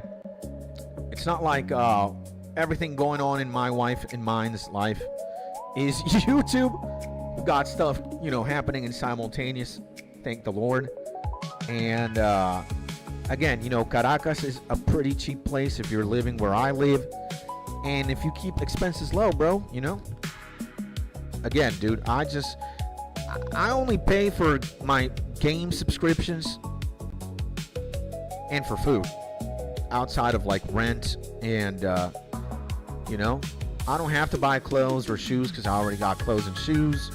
it's not like everything going on in my wife and mine's life is YouTube. We've got stuff, you know, happening in simultaneous, thank the Lord. And again, you know, Caracas is a pretty cheap place if you're living where I live, and if you keep expenses low, bro, you know. Again, dude, I only pay for my game subscriptions and for food, outside of like rent and you know, I don't have to buy clothes or shoes because I already got clothes and shoes.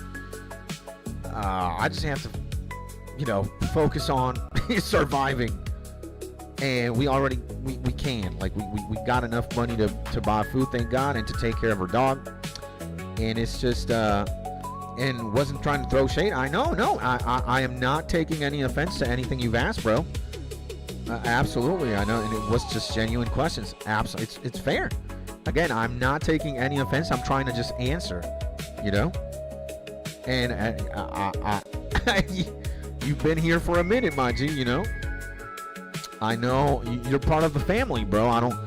I just have to, you know, focus on surviving, and we can, like, we got enough money to buy food, thank God, and to take care of our dog. And it's just and wasn't trying to throw shade. I know, no, I am not taking any offense to anything you've asked, bro. Absolutely, I know, and it was just genuine questions. Absolutely, it's fair. Again, I'm not taking any offense. I'm trying to just answer, you know. And you've been here for a minute, my G. You know. I know you're part of the family, bro. I don't.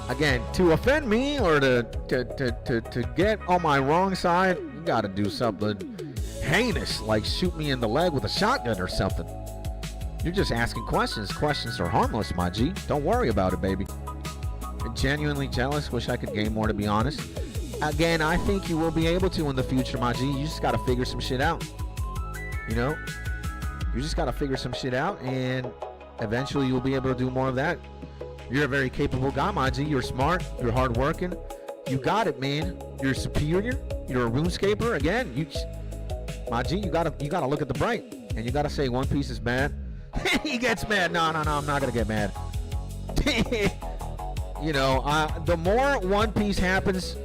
Again, to offend me or to get on my wrong side, you got to do something heinous, like shoot me in the leg with a shotgun or something. You're just asking questions. Questions are harmless, my G. Don't worry about it, baby. I'm genuinely jealous. Wish I could game more, to be honest. Again, I think you will be able to in the future, my G. You just got to figure some shit out. You know? You just got to figure some shit out, and eventually you'll be able to do more of that. You're a very capable guy, my G. You're smart. You're hardworking. You got it, man. You're superior. You're a RuneScaper. Again, my G, you gotta look at the bright, and you gotta say One Piece is bad. He gets mad. No, I'm not gonna get mad. You know, the more One Piece happens,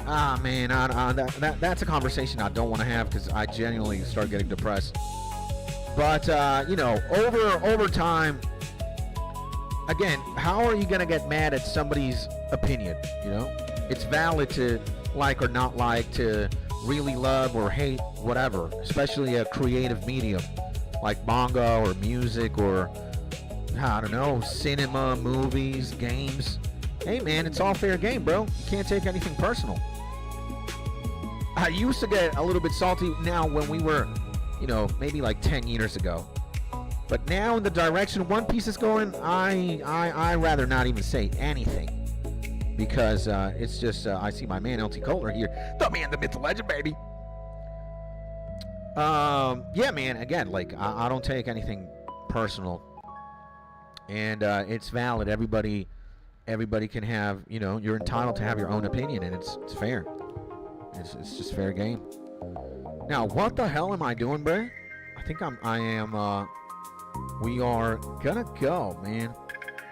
man, that's a conversation I don't want to have because I genuinely start getting depressed. But you know, over time, again, how are you gonna get mad at somebody's opinion? You know, it's valid to like or not like, to really love or hate, whatever, especially a creative medium like manga or music or, I don't know, cinema, movies, games. Hey man, it's all fair game, bro. You can't take anything personal. I used to get a little bit salty now when we were, you know, maybe like 10 years ago. But now in the direction One Piece is going, I rather not even say anything. Because it's just, I see my man 𝗗𝗥𝗘𝗔𝗠𝗦 here. The man, the myth, the legend, baby. Yeah, man, again, like, I don't take anything personal. And it's valid. Everybody can have, you know, you're entitled to have your own opinion, and it's fair. It's just fair game. Now, what the hell am I doing, bro? I think I am, we are gonna go, man.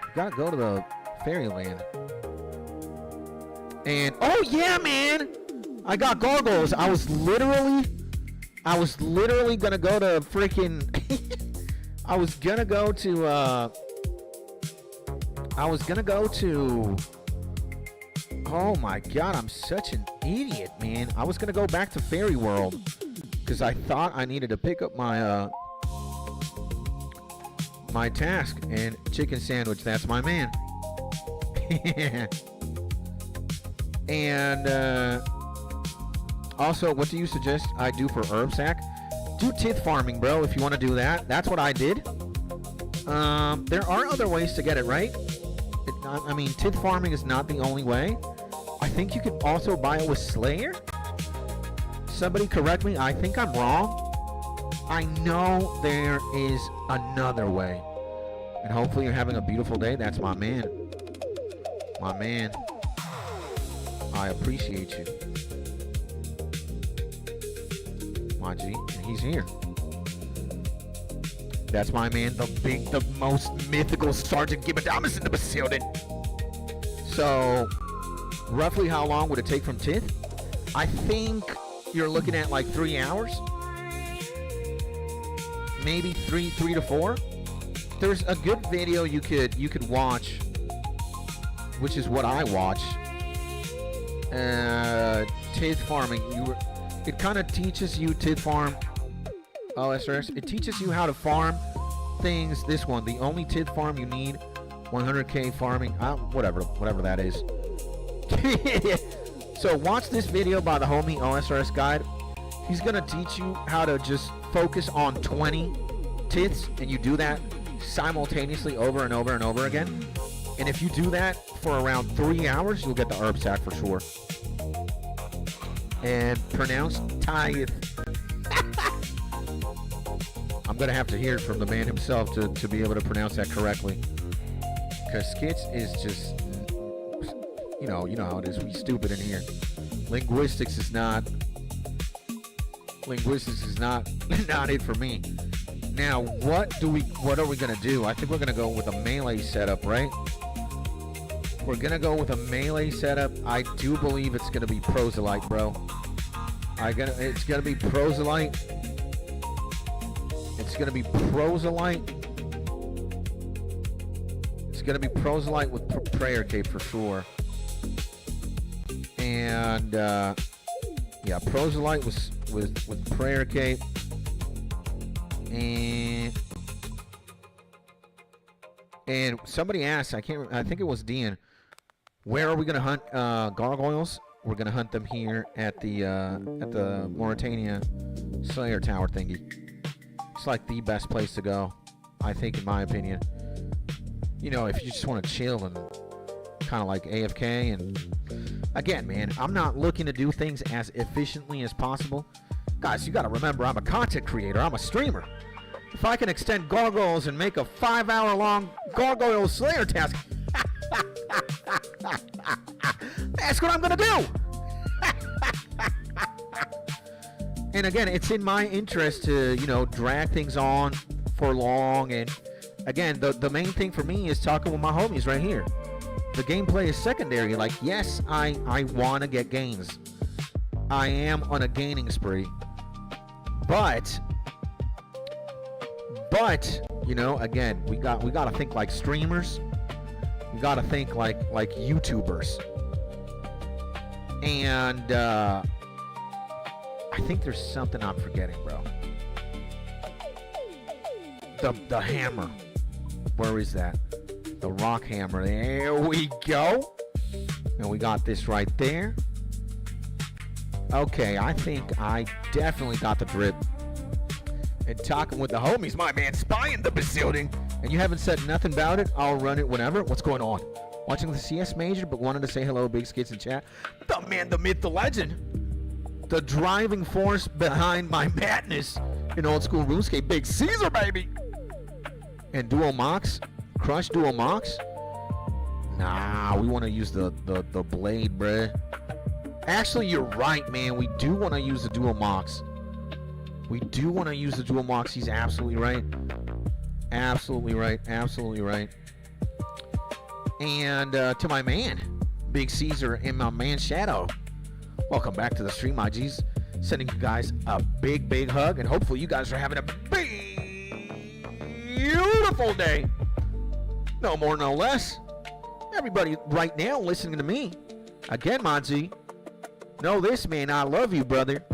We gotta go to the fairyland. And, oh yeah, man! I got gargoyles. I was literally gonna go to freaking, I was gonna go to, oh my god, I'm such an idiot, man. I was gonna go back to Fairy World because I thought I needed to pick up my my task, and chicken sandwich, that's my man. And also, what do you suggest I do for herb sack? Do tith farming, bro, if you want to do that. That's what I did. There are other ways to get it right. I mean, tith farming is not the only way. I think you could also buy it with Slayer. Somebody correct me. I think I'm wrong. I know there is another way. And hopefully you're having a beautiful day. That's my man. My man. I appreciate you. My G. And he's here. That's my man, the most mythical Sergeant 𝗗𝗥𝗔𝗚𝗢𝗡𝗙𝗟𝗬 in the building. So, roughly how long would it take from Tith? I think you're looking at like 3 hours. Maybe three to 4. There's a good video you could watch, which is what I watch. Tith farming. It kind of teaches you Tith farm. OSRS. It teaches you how to farm things. This one, the only Tith farm you need, 100k farming, whatever that is. So watch this video by the homie OSRS Guide. He's gonna teach you how to just focus on 20 tiths, and you do that simultaneously over and over and over again. And if you do that for around 3 hours, you'll get the herb sack for sure. And pronounced tithe. I'm gonna have to hear it from the man himself to be able to pronounce that correctly. Because Skits is just, you know how it is. We stupid in here. Linguistics is not it for me. Now, what are we gonna do? I think we're gonna go with a melee setup, right? We're gonna go with a melee setup. I do believe it's gonna be proselyte, bro. It's gonna be proselyte. It's gonna be proselyte. It's gonna be proselyte with prayer cape for sure. And yeah, proselyte with prayer cape. And somebody asked, I think it was Dean, where are we gonna hunt gargoyles? We're gonna hunt them here at the Mauritania Slayer Tower thingy. It's like the best place to go, I think, in my opinion. You know, if you just want to chill and kind of like AFK. And again, man, I'm not looking to do things as efficiently as possible. Guys, you got to remember, I'm a content creator. I'm a streamer. If I can extend gargoyles and make a 5-hour-long gargoyle slayer task, that's what I'm gonna do. And again, it's in my interest to, you know, drag things on for long. And again, the main thing for me is talking with my homies right here. The gameplay is secondary. Like, yes, I want to get gains. I am on a gaining spree. But you know, again, we got to think like streamers. We got to think like YouTubers. And I think there's something I'm forgetting, bro. The hammer. Where is that? The rock hammer. There we go. And we got this right there. Okay, I think I definitely got the drip. And talking with the homies, my man, spying the building. And you haven't said nothing about it. I'll run it whenever. What's going on? Watching the CS major, but wanted to say hello, big skits in chat. The man, the myth, the legend. The driving force behind my madness in old school RuneScape. Big Caesar, baby. And 𝗗𝗥𝗘𝗔𝗠𝗦. Crush 𝗗𝗥𝗘𝗔𝗠𝗦. Nah, we want to use the blade, bruh. Actually, you're right, man. We do want to use the 𝗗𝗥𝗘𝗔𝗠𝗦. We do want to use the 𝗗𝗥𝗘𝗔𝗠𝗦. He's absolutely right. Absolutely right. Absolutely right. And to my man, Big Caesar, and my man Shadow. Welcome back to the stream, my G's. Sending you guys a big hug, and hopefully you guys are having a beautiful day. No more, no less. Everybody right now listening to me. Again, Monty, know this, man. I love you, brother.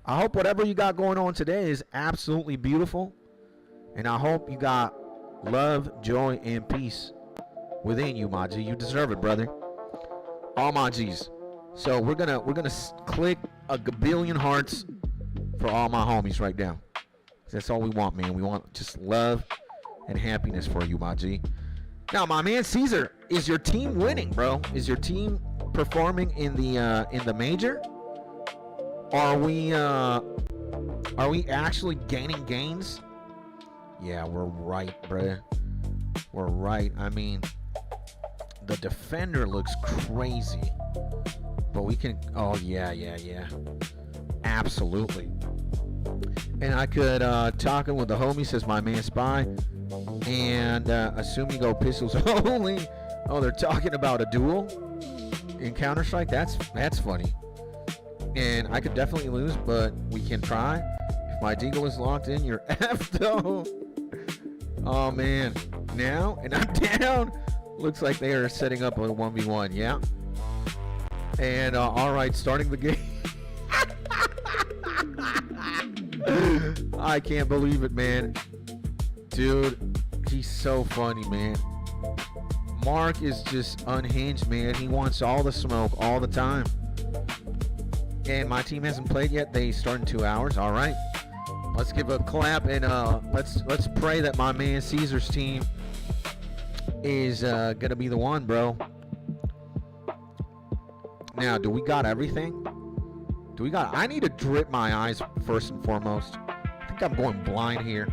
I hope whatever you got going on today is absolutely beautiful. And I hope you got love, joy, and peace within you, my G. You deserve it, brother. All my G's. So we're gonna click a gabillion hearts for all my homies right now. That's all we want, man. We want just love and happiness for you, my G. Now, my man Caesar, is your team winning, bro? Is your team performing in the major? Are we actually gaining gains? Yeah, we're right, bro. We're right. I mean, the defender looks crazy. But we can, oh yeah. Absolutely. And I could, talking with the homie, says my man Spy. And assume you go pistols only. Oh, they're talking about a duel in Counter-Strike. That's funny. And I could definitely lose, but we can try. If my deagle is locked in, you're effed though. Oh man. Now, and I'm down. Looks like they are setting up a 1v1. Yeah. And all right, starting the game. I can't believe it, man. Dude, he's so funny, man. Mark is just unhinged, man. He wants all the smoke all the time. And my team hasn't played yet. They start in 2 hours. All right. Let's give a clap and let's pray that my man Caesar's team is gonna be the one, bro. Now, do we got everything? I need to drip my eyes first and foremost. I think I'm going blind here.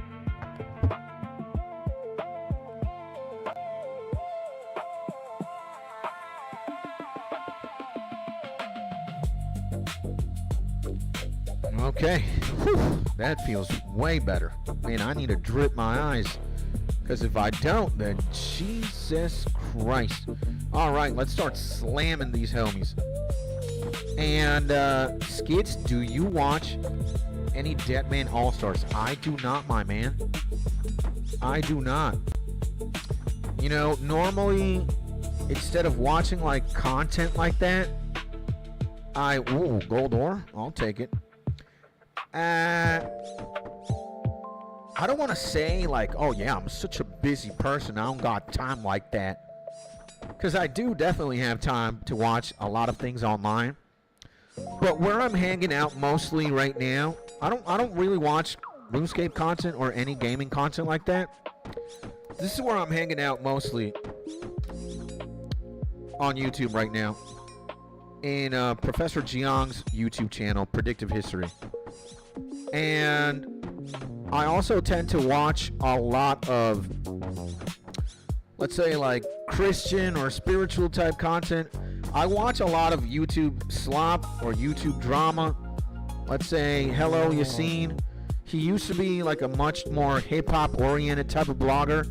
Okay. Whew. That feels way better. Man, I need to drip my eyes. Because if I don't, then Jesus Christ. All right, let's start slamming these homies. And Skits, do you watch any Deadman All-Stars? I do not, my man. I do not. You know, normally, instead of watching like content like that, ooh, gold ore, I'll take it. I don't want to say like, oh yeah, I'm such a busy person, I don't got time like that. Because I do definitely have time to watch a lot of things online. But where I'm hanging out mostly right now, I don't really watch RuneScape content or any gaming content like that. This is where I'm hanging out mostly on YouTube right now. In Professor Jiang's YouTube channel, Predictive History. And I also tend to watch a lot of, let's say, like Christian or spiritual type content. I watch a lot of YouTube slop or YouTube drama. Let's say Hello Yassine. He used to be like a much more hip-hop oriented type of blogger,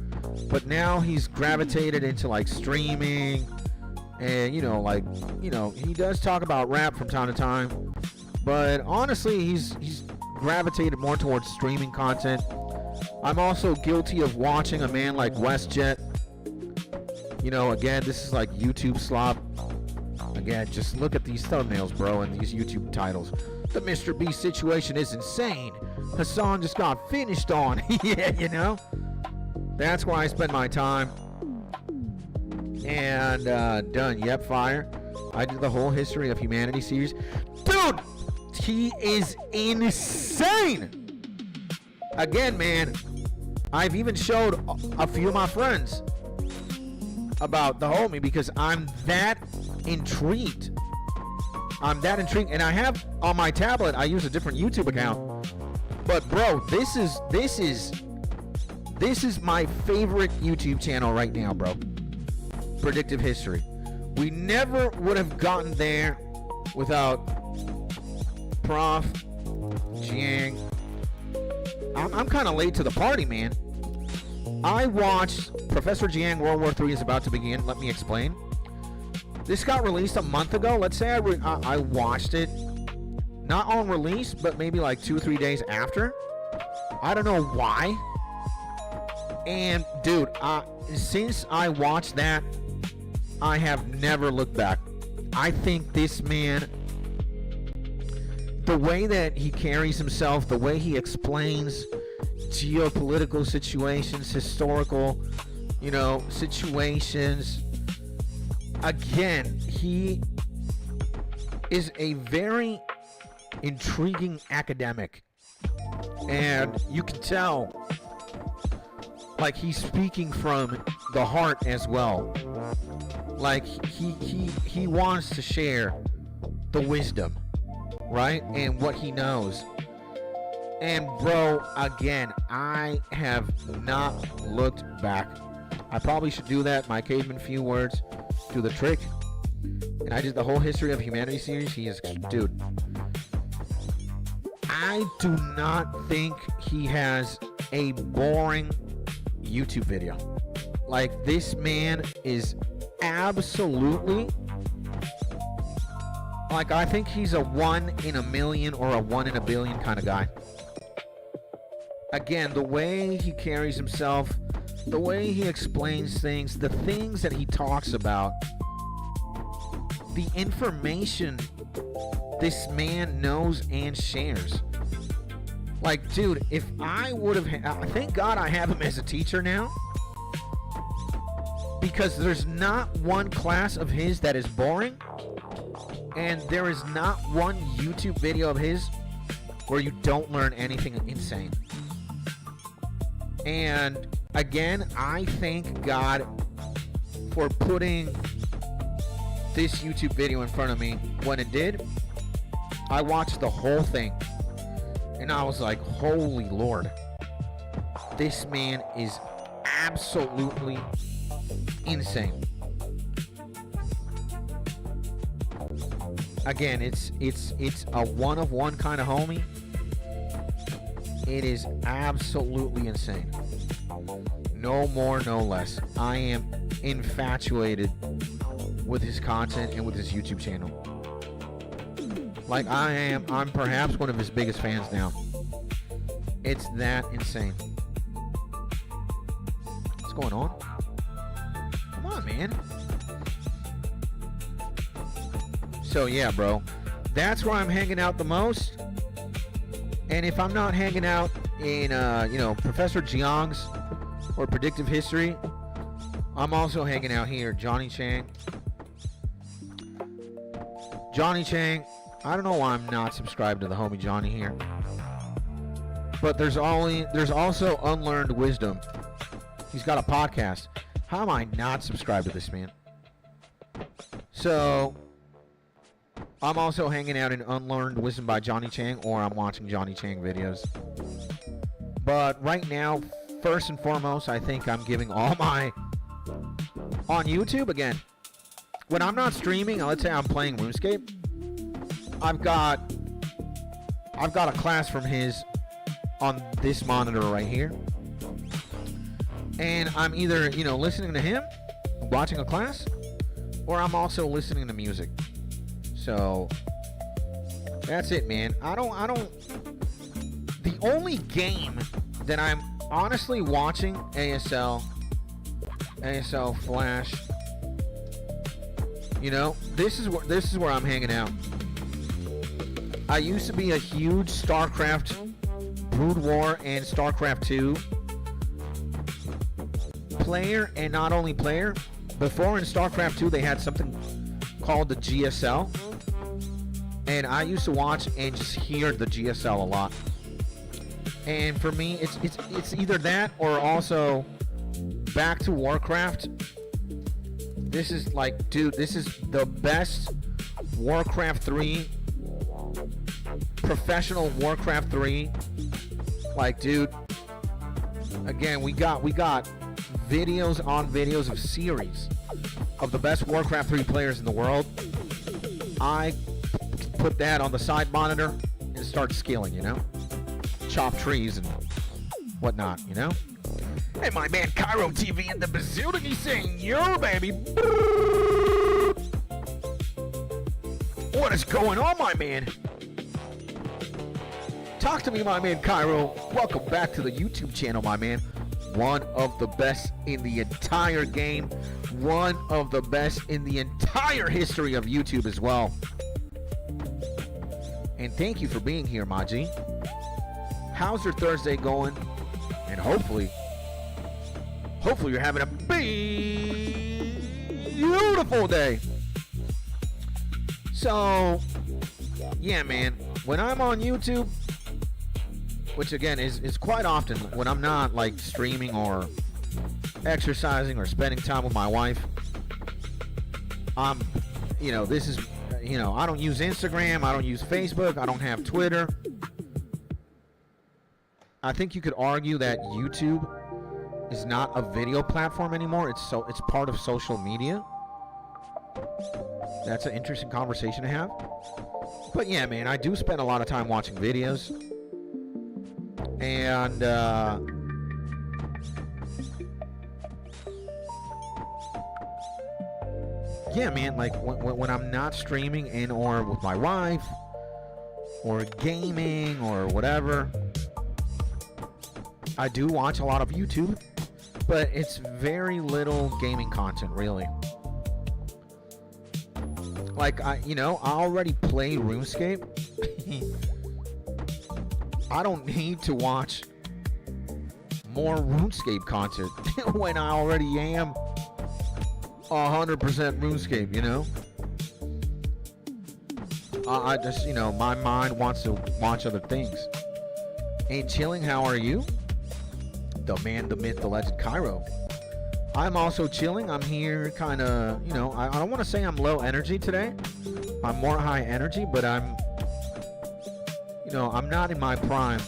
but now he's gravitated into like streaming, and he does talk about rap from time to time, but honestly he's gravitated more towards streaming content. I'm also guilty of watching a man like WestJet. Again, this is like YouTube slop. Again, just look at these thumbnails, bro, and these YouTube titles. The Mr. Beast situation is insane. Hassan just got finished on. Yeah, that's where I spend my time. And done. Yep, fire. I did the whole History of Humanity series. Dude, he is insane. Again, man, I've even showed a few of my friends about the homie because I'm that intrigued. And I have on my tablet, I use a different YouTube account. But bro, this is my favorite YouTube channel right now, bro. Predictive History. We never would have gotten there without Prof. Jiang. I'm kind of late to the party, man. I watched Professor Jiang World War III is about to begin. Let me explain. This got released a month ago. Let's say I watched it, not on release, but maybe like 2 or 3 days after. I don't know why. And dude, since I watched that, I have never looked back. I think this man, the way that he carries himself, the way he explains geopolitical situations, historical, situations. Again, he is a very intriguing academic, and you can tell, like, he's speaking from the heart as well. Like, he wants to share the wisdom, right, and what he knows. And bro, again, I have not looked back. I probably should do that. My caveman few words do the trick. And I did the whole History of Humanity series. He is, dude, I do not think he has a boring YouTube video. Like, this man is absolutely, like, I think he's a 1 in a million or a 1 in a billion kind of guy. Again, the way he carries himself, the way he explains things, the things that he talks about, the information this man knows and shares. Like, dude, if I would have, thank God I have him as a teacher now, because there's not one class of his that is boring, and there is not one YouTube video of his where you don't learn anything insane. And again, I thank God for putting this YouTube video in front of me. When it did, I watched the whole thing, and I was like, holy Lord, this man is absolutely insane. Again, it's a one of one kind of homie. It is absolutely insane. No more, no less. I am infatuated with his content and with his YouTube channel. Like, I'm perhaps one of his biggest fans now. It's that insane. What's going on? Come on, man. So yeah, bro, that's where I'm hanging out the most. And if I'm not hanging out in, Professor Jiang's or Predictive History, I'm also hanging out here, Johnny Chang. Johnny Chang, I don't know why I'm not subscribed to the homie Johnny here. But there's also Unlearned Wisdom. He's got a podcast. How am I not subscribed to this man? So, I'm also hanging out in Unlearned Wisdom by Johnny Chang, or I'm watching Johnny Chang videos. But right now, first and foremost, I think I'm giving all my... On YouTube, again, when I'm not streaming, let's say I'm playing RuneScape, I've got a class from his on this monitor right here. And I'm either, you know, listening to him, watching a class, or I'm also listening to music. So that's it, man. I don't the only game that I'm honestly watching ASL Flash, you know, this is where I'm hanging out. I used to be a huge StarCraft Brood War and StarCraft 2 player, and not only player. Before in StarCraft 2 they had something called the GSL, and I used to watch and just hear the GSL a lot. And for me, it's either that or also back to Warcraft. This is like, dude, this is the best Warcraft 3, professional Warcraft 3. Like, dude, again, we got videos on videos of series of the best Warcraft 3 players in the world. I put that on the side monitor and start scaling, you know? Chop trees and whatnot, you know? Hey, my man Cairo TV in the bazooka, he's saying, yo, baby. What is going on, my man? Talk to me, my man Cairo. Welcome back to the YouTube channel, my man. One of the best in the entire game. One of the best in the entire history of YouTube as well. And thank you for being here, Maji. How's your Thursday going? And hopefully you're having a beautiful day. So, yeah, man. When I'm on YouTube, which again is quite often when I'm not like streaming or exercising or spending time with my wife, you know, this is, you know, I don't use Instagram, I don't use Facebook, I don't have Twitter. I think you could argue that YouTube is not a video platform anymore. It's part of social media. That's an interesting conversation to have. But yeah, man, I do spend a lot of time watching videos. And yeah, man, like when I'm not streaming and or with my wife or gaming or whatever, I do watch a lot of YouTube, but it's very little gaming content, really. Like, I already play RuneScape. I don't need to watch more RuneScape content when I already am 100% RuneScape, you know? I just, you know, my mind wants to watch other things. Hey, chilling, how are you? The man, the myth, the legend, Cairo. I'm also chilling. I'm here kind of, you know, I don't want to say I'm low energy today. I'm more high energy, but I'm, you know, I'm not in my prime.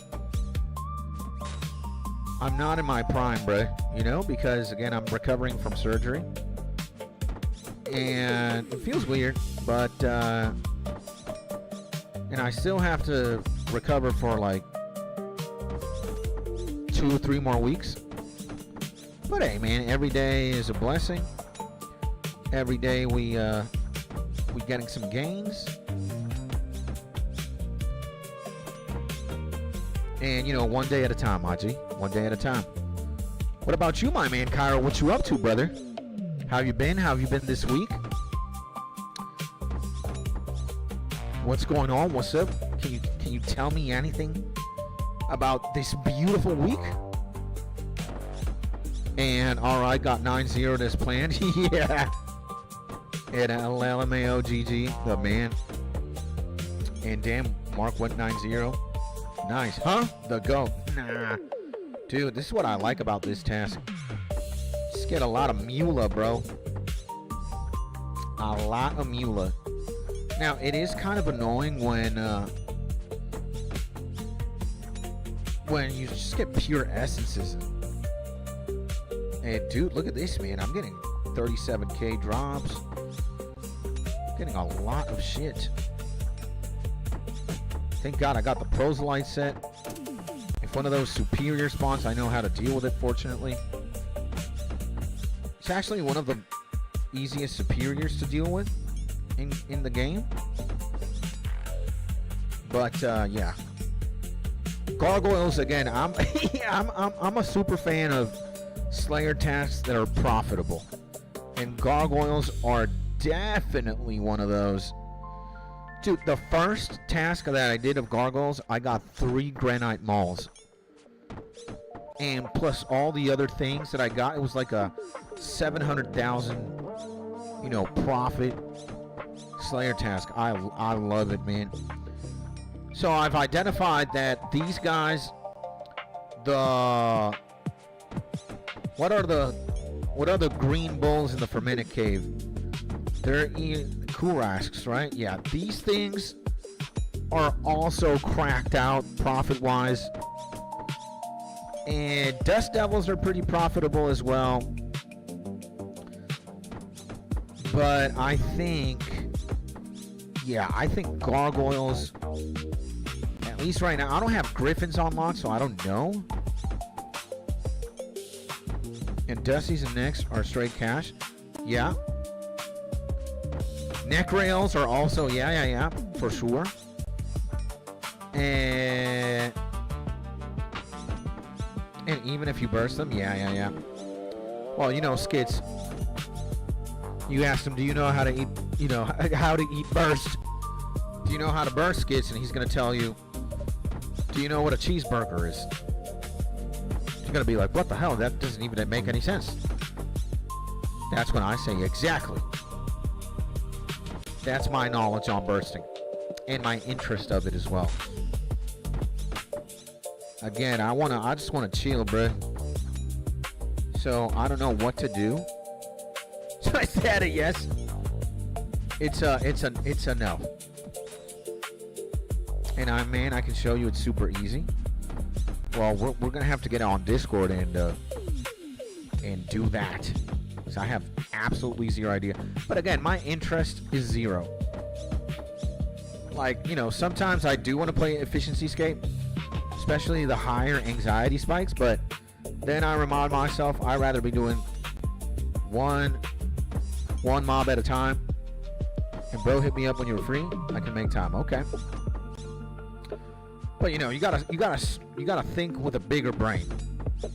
I'm not in my prime, bruh, you know, because, again, I'm recovering from surgery. And it feels weird, but, and I still have to recover for, like, 2 or 3 more weeks. But hey, man, every day is a blessing. Every day we getting some gains. And you know, one day at a time, Haji. One day at a time. What about you, my man Cairo? What you up to, brother? How have you been? How have you been this week? What's going on? What's up? Can you tell me anything about this beautiful week? And alright, got 9-0 as planned. Yeah. And LMAO the man. And damn, Mark went 9-0. Nice, huh? The GOAT. Nah. Dude, this is what I like about this task. Just get a lot of Mula, bro. A lot of Mula. Now, it is kind of annoying when you just get pure essences. And dude, look at this, man. I'm getting 37k drops. Getting a lot of shit. Thank God I got the Proselyte set. If one of those superior spawns, I know how to deal with it, fortunately. It's actually one of the easiest superiors to deal with in the game. But yeah. Gargoyles, again, I'm I'm a super fan of Slayer tasks that are profitable. And gargoyles are definitely one of those. Dude, the first task that I did of gargoyles, I got 3 granite mauls. And plus all the other things that I got, it was like a 700,000, you know, profit Slayer task. I love it, man. So I've identified that these guys, what are the green bulls in the fermented cave? They're 𝗗𝗥𝗔𝗚𝗢𝗡𝗙𝗟𝗬, right? Yeah, these things are also cracked out profit-wise. And dust devils are pretty profitable as well. But I think, yeah, I think gargoyles, at least right now, I don't have griffins unlocked, so I don't know. And Dusty's and Necks are straight cash. Yeah. Neck rails are also, yeah, for sure. And even if you burst them, yeah. Well, you know, Skits, you asked him, do you know how to eat, you know, how to eat burst? Do you know how to burst, Skits? And he's going to tell you, do you know what a cheeseburger is? You're going to be like, what the hell? That doesn't even make any sense. That's when I say, exactly. That's my knowledge on bursting. And my interest of it as well. Again, I just want to chill, bruh. So, I don't know what to do. So I said a yes. It's a no. And I can show you it's super easy. Well, we're gonna have to get on Discord and do that. So I have absolutely zero idea. But again, my interest is zero. Like, you know, sometimes I do want to play efficiency scape, especially the higher anxiety spikes, but then I remind myself I'd rather be doing one mob at a time. And bro, hit me up when you're free. I can make time. Okay. But you know, you gotta think with a bigger brain.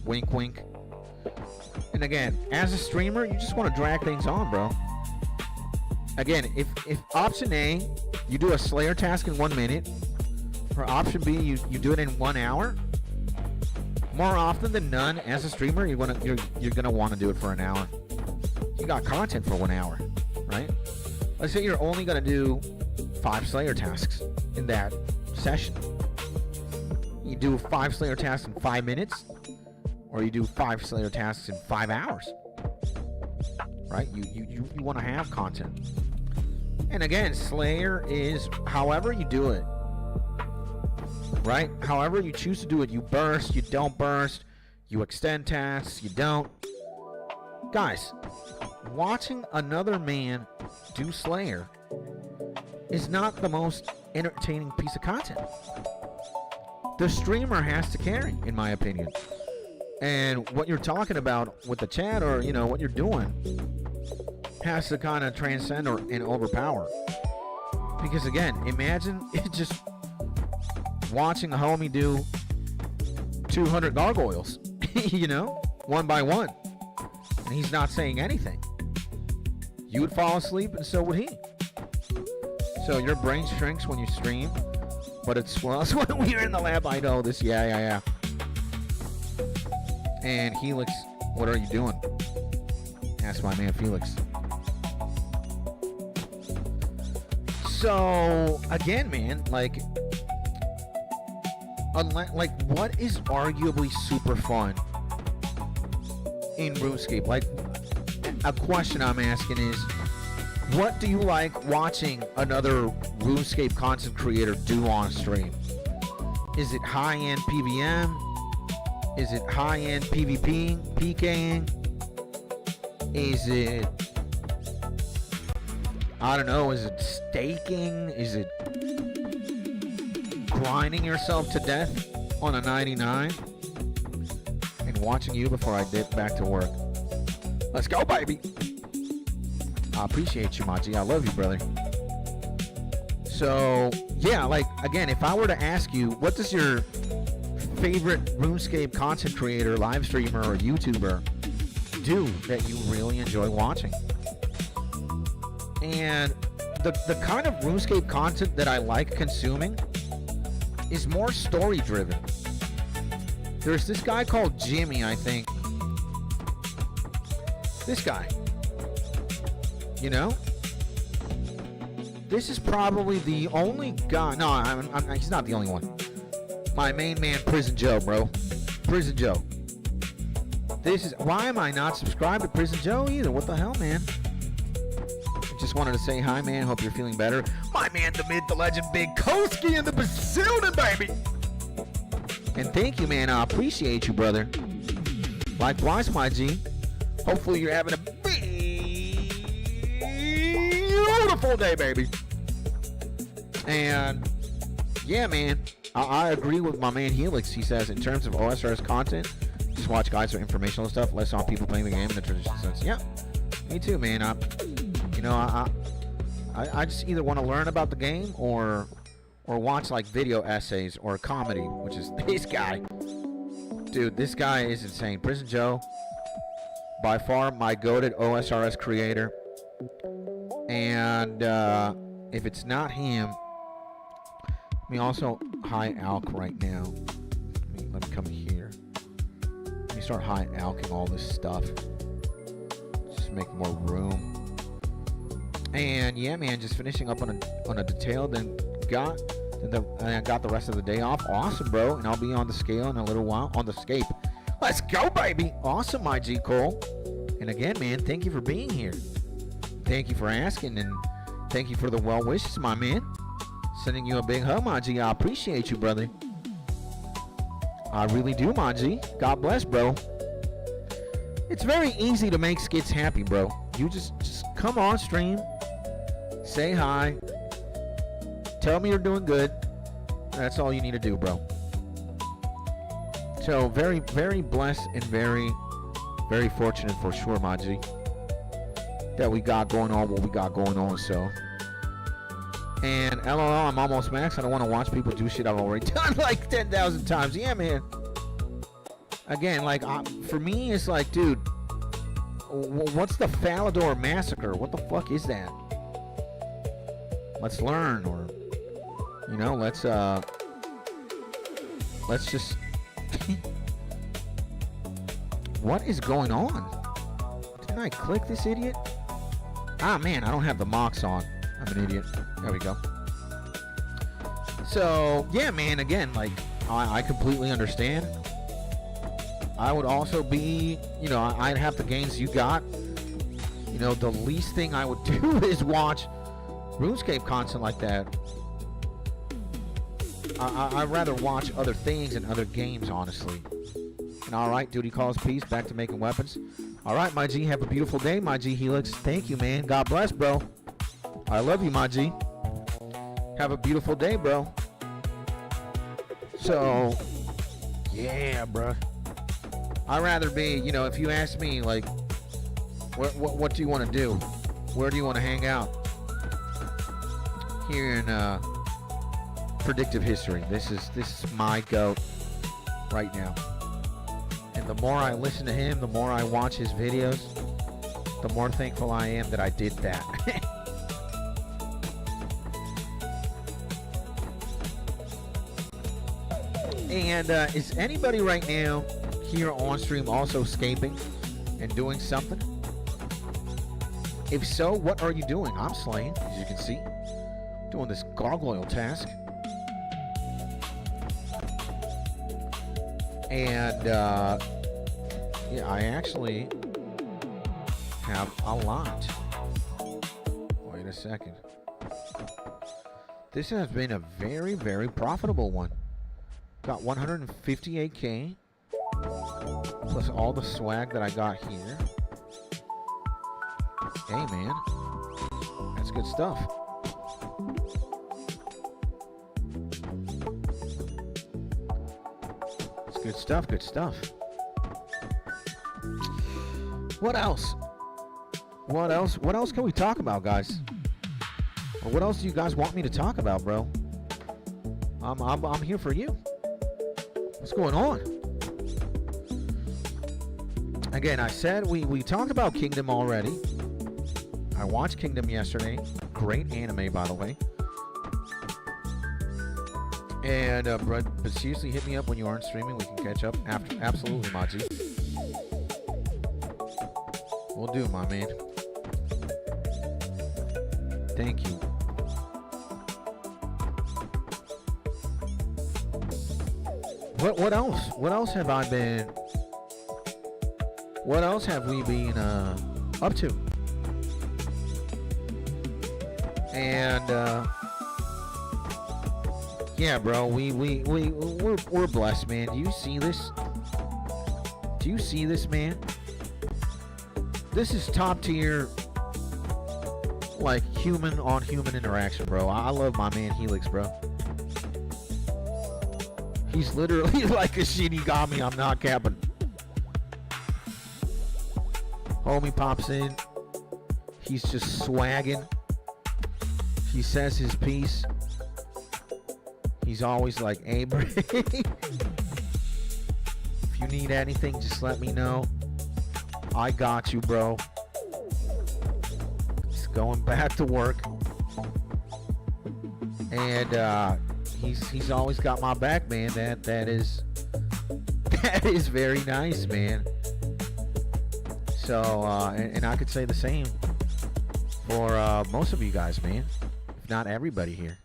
Wink, wink. And again, as a streamer, you just want to drag things on, bro. Again, if option A, you do a Slayer task in 1 minute, or option B, you do it in 1 hour. More often than none, as a streamer, you're gonna want to do it for an hour. You got content for 1 hour, right? Let's say you're only gonna do 5 Slayer tasks in that session. You do 5 Slayer tasks in 5 minutes, or you do 5 Slayer tasks in 5 hours, right? You want to have content. And again, Slayer is however you do it, right? However you choose to do it. You burst, you don't burst, you extend tasks, you don't. Guys, watching another man do Slayer is not the most entertaining piece of content. The streamer has to carry, in my opinion. And what you're talking about with the chat, or you know what you're doing, has to kind of transcend and overpower. Because again, imagine it just watching a homie do 200 gargoyles, you know, one by one, and he's not saying anything. You would fall asleep, and so would he. So your brain shrinks when you stream, but it swells when we're in the lab. I know this. Yeah. And Helix, what are you doing? Ask my man Felix. So again, man, like what is arguably super fun in RuneScape? Like, a question I'm asking is, What do you like watching another RuneScape content creator do on stream? Is it high-end PVM? Is it high-end PvP, PKing? Is it, I don't know, is it staking? Is it grinding yourself to death on a 99? And watching you before I dip back to work. Let's go, baby! I appreciate you, Maji. I love you, brother. So, yeah, like, again, if I were to ask you, what does your favorite RuneScape content creator, live streamer, or YouTuber do that you really enjoy watching? And the kind of RuneScape content that I like consuming is more story driven. There's this guy called Jimmy, I think. This guy. You know? This is probably the only guy. No, he's not the only one. My main man, Prison Joe, bro. Prison Joe. This is, why am I not subscribed to Prison Joe either? What the hell, man? Just wanted to say hi, man. Hope you're feeling better. My man, the myth, the legend, Big Koski in the building, baby. And thank you, man. I appreciate you, brother. Likewise, my G. Hopefully you're having a beautiful day, baby. And yeah, man, I agree with my man Helix. He says in terms of OSRS content, just watch guides or informational stuff, less on people playing the game in the traditional sense. Yeah, me too, man. I just either want to learn about the game or watch like video essays or comedy, which is this guy. Dude, this guy is insane. Prison Joe, by far my goated OSRS creator. And if it's not him, let me also high alk right now. Let me come here. Let me start high alking all this stuff. Just make more room. And yeah, man, just finishing up on a detail. Then I got the rest of the day off. Awesome, bro. And I'll be on the scale in a little while. On the scape. Let's go, baby. Awesome, my G Cole. And again, man, thank you for being here. Thank you for asking, and thank you for the well wishes, my man. Sending you a big hug, my G. I appreciate you, brother. I really do, my G. God bless, bro. It's very easy to make skits happy, bro. You just come on stream, say hi, tell me you're doing good. That's all you need to do, bro. So very, very blessed and very, very fortunate for sure, my G, that we got going on what we got going on. So, and LOL, I'm almost max. I don't want to watch people do shit I've already done like 10,000 times. Yeah, man. Again, like, for me, it's like, dude, what's the Falador Massacre? What the fuck is that? Let's learn, or, you know, let's just... What is going on? Didn't I click this idiot? Ah, man, I don't have the mocks on. I'm an idiot. There we go. So, yeah, man, again, like, I completely understand. I would also be, you know, I'd have the gains you got. You know, the least thing I would do is watch RuneScape content like that. I'd rather watch other things and other games, honestly. And alright, duty calls peace, back to making weapons. Alright, my G, have a beautiful day, my G Helix. Thank you, man. God bless, bro. I love you, my G. Have a beautiful day, bro. So, yeah, bro. I'd rather be, you know, if you ask me, like, what do you want to do? Where do you want to hang out? Here in predictive history. This is my goat right now. And the more I listen to him, the more I watch his videos, the more thankful I am that I did that. And is anybody right now here on stream also scaping and doing something? If so, what are you doing? I'm slaying, as you can see. Doing this gargoyle task. And yeah, I actually have a lot a second. This has been a very, very profitable one. Got 158K. Plus all the swag that I got here. Hey, man. That's good stuff. It's good stuff, good stuff. What else? What else can we talk about, guys? Or what else do you guys want me to talk about, bro? I'm here for you. What's going on? Again, I said we talked about Kingdom already. I watched Kingdom yesterday. Great anime, by the way. And but seriously, hit me up when you aren't streaming. We can catch up after. Absolutely, Maji. We'll do, my man. Thank you. What else? What else have I been? What else have we been up to? And yeah, bro, we're blessed, man. Do you see this? Do you see this, man? This is top tier, like human on human interaction, bro. I love my man Helix, bro. He's literally like a Shinigami. I'm not capping. Homie pops in. He's just swagging. He says his piece. He's always like, hey, bro. If you need anything, just let me know. I got you, bro. He's going back to work. And he's always got my back, man. That is very nice, man. So and I could say the same for most of you guys, man. If not everybody here.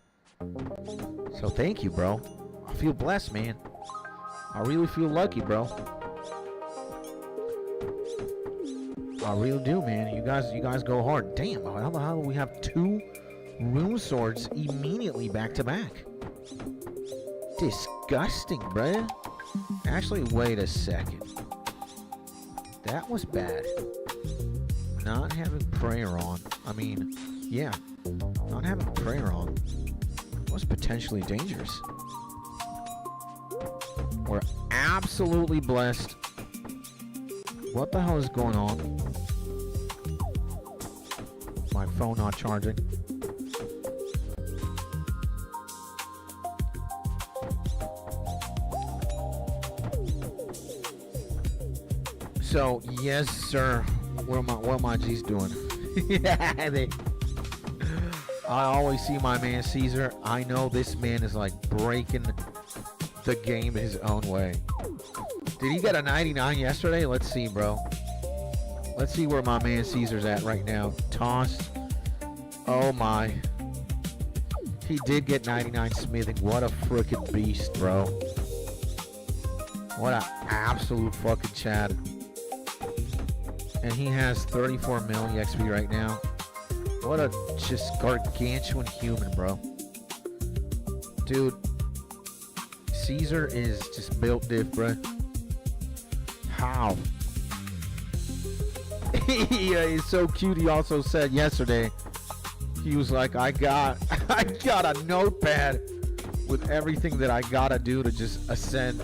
So thank you, bro. I feel blessed, man. I really feel lucky, bro. I really do, man. You guys go hard. Damn, how the hell do we have 2 rune swords immediately back to back? Disgusting, bruh. Actually, wait a second. That was bad. Not having prayer on. I mean, yeah. Not having prayer on was potentially dangerous. We're absolutely blessed. What the hell is going on? My phone not charging. So, yes, sir. What my G's doing? Yeah, I always see my man Caesar. I know this man is like breaking the game his own way. Did he get a 99 yesterday? Let's see, bro. Let's see where my man Caesar's at right now. Toss. Oh my. He did get 99 smithing. What a freaking beast, bro. What an absolute fucking Chad. And he has 34 million XP right now. What a just gargantuan human, bro. Dude, Caesar is just built diff, bro. How? Yeah, he's so cute. He also said yesterday, he was like, I got a notepad with everything that I gotta do to just ascend.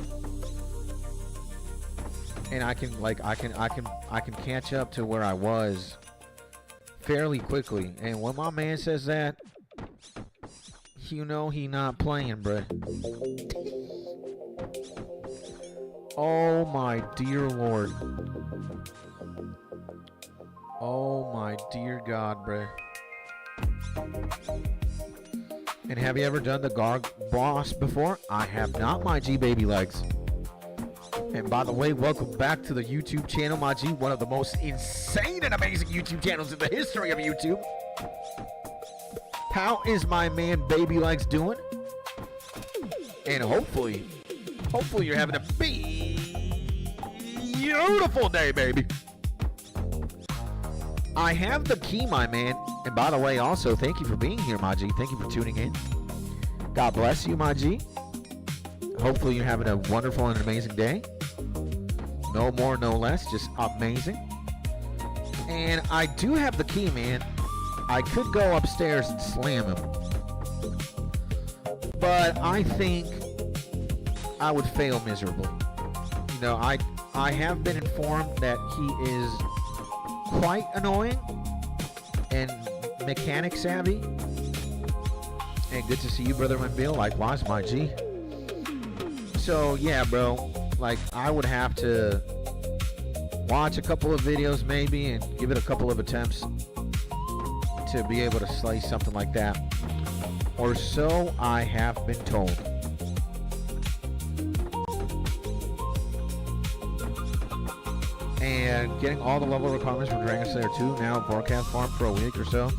And I can catch up to where I was fairly quickly. And when my man says that, you know he not playing, bruh. Oh my dear Lord. Oh my dear God, bruh. And have you ever done the Garg boss before? I have not, my G baby legs. And by the way, welcome back to the YouTube channel, my G. One of the most insane and amazing YouTube channels in the history of YouTube. How is my man Baby Legs doing? And hopefully you're having a beautiful day, baby. I have the key, my man. And by the way, also, thank you for being here, my G. Thank you for tuning in. God bless you, my G. Hopefully you're having a wonderful and amazing day. No more, no less. Just amazing. And I do have the key, man. I could go upstairs and slam him. But I think I would fail miserably. You know, I have been informed that he is quite annoying and mechanic savvy. And good to see you, brother Bill. Likewise, my G. So yeah, bro, like I would have to watch a couple of videos maybe and give it a couple of attempts to be able to slay something like that, or so I have been told. And getting all the level requirements for Dragon Slayer 2 now forecast farm for a week or so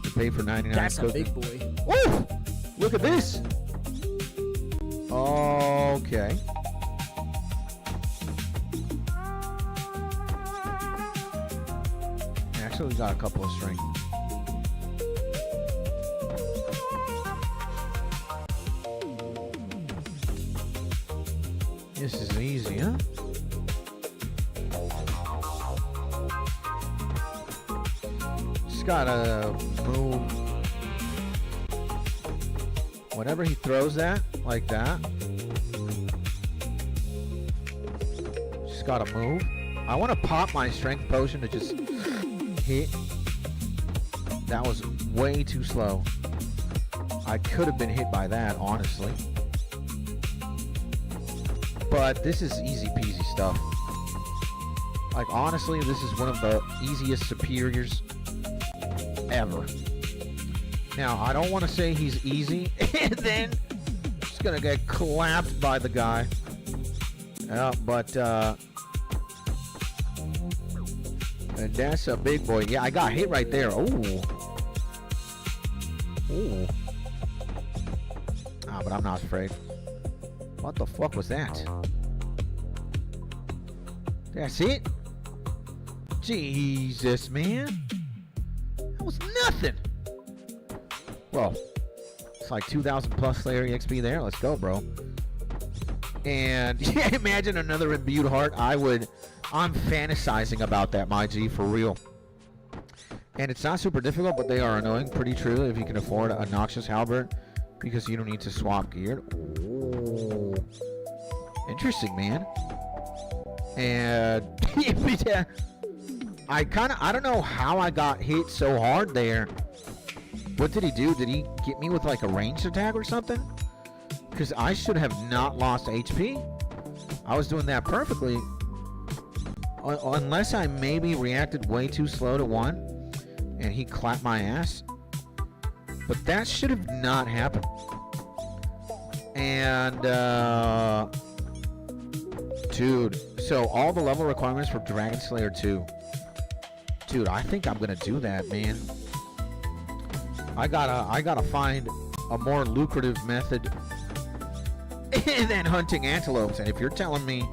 to pay for 99. That's a big boy. Woo! Look at this. Okay. Actually, we got a couple of strings. This is easy, huh? Just gotta move. Whenever he throws that, like that, just gotta move. I want to pop my strength potion to just hit. That was way too slow. I could have been hit by that, honestly. But this is easy peasy stuff. Like, honestly, this is one of the easiest superiors ever. Now, I don't want to say he's easy, and then just gonna get clapped by the guy. But and that's a big boy. Yeah, I got hit right there. Ooh. Ooh. Ah, but I'm not afraid. What the fuck was that? That's it? Jesus, man. That was nothing. Well, it's like 2,000 plus Slayer EXP there. Let's go, bro. And yeah, imagine another imbued heart. I'm fantasizing about that, my G, for real. And it's not super difficult, but they are annoying. Pretty true if you can afford a Noxious Halberd, because you don't need to swap gear. Oh, interesting, man. And I don't know how I got hit so hard there. What did he do? Did he get me with like a ranged attack or something? Because I should have not lost HP. I was doing that perfectly. Unless I maybe reacted way too slow to one and he clapped my ass. But that should have not happened. And, dude, so all the level requirements for Dragon Slayer 2. Dude, I think I'm going to do that, man. I gotta find a more lucrative method than hunting antelopes. And if you're telling me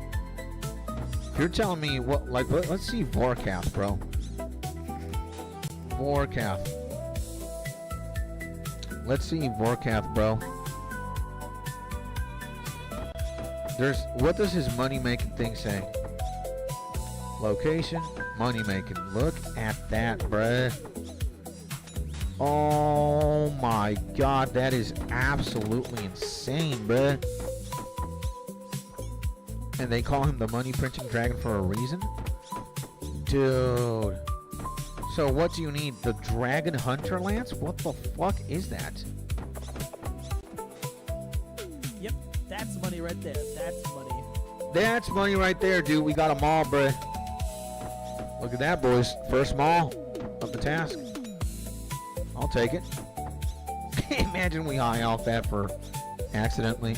what, like, let's see Vorkath, bro. Vorkath. Let's see Vorkath, bro. What does his money making thing say? Location, money making. Look at that, bruh. Oh my god, that is absolutely insane, bruh. And they call him the money printing dragon for a reason? Dude. So what do you need? The Dragon Hunter Lance? What the fuck is that? Yep, that's money right there. That's money. That's money right there, dude. We got them all, bruh. Look at that, boys. First mall of the task. I'll take it. Imagine we high off that for accidentally.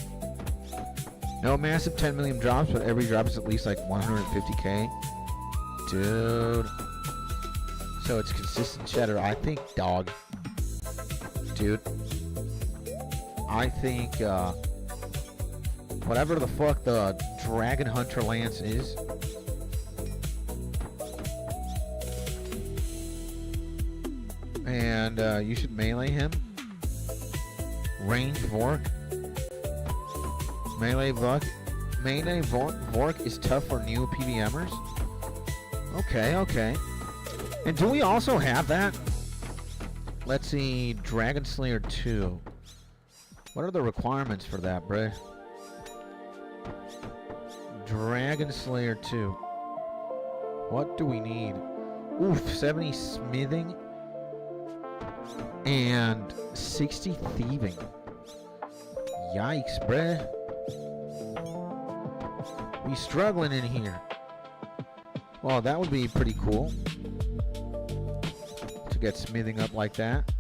No massive 10 million drops, but every drop is at least like 150k. Dude. So it's consistent cheddar. I think, dog. Dude. I think, whatever the fuck the Dragon Hunter Lance is. And you should melee him. Range Vork. Melee Vork. Melee Vork is tough for new PVMers. Okay, okay. And do we also have that? Let's see, Dragon Slayer 2. What are the requirements for that, bruh? Dragon Slayer 2. What do we need? Oof, 70 smithing and 60 thieving. Yikes, bruh. We struggling in here. Well, that would be pretty cool to get smithing up like that.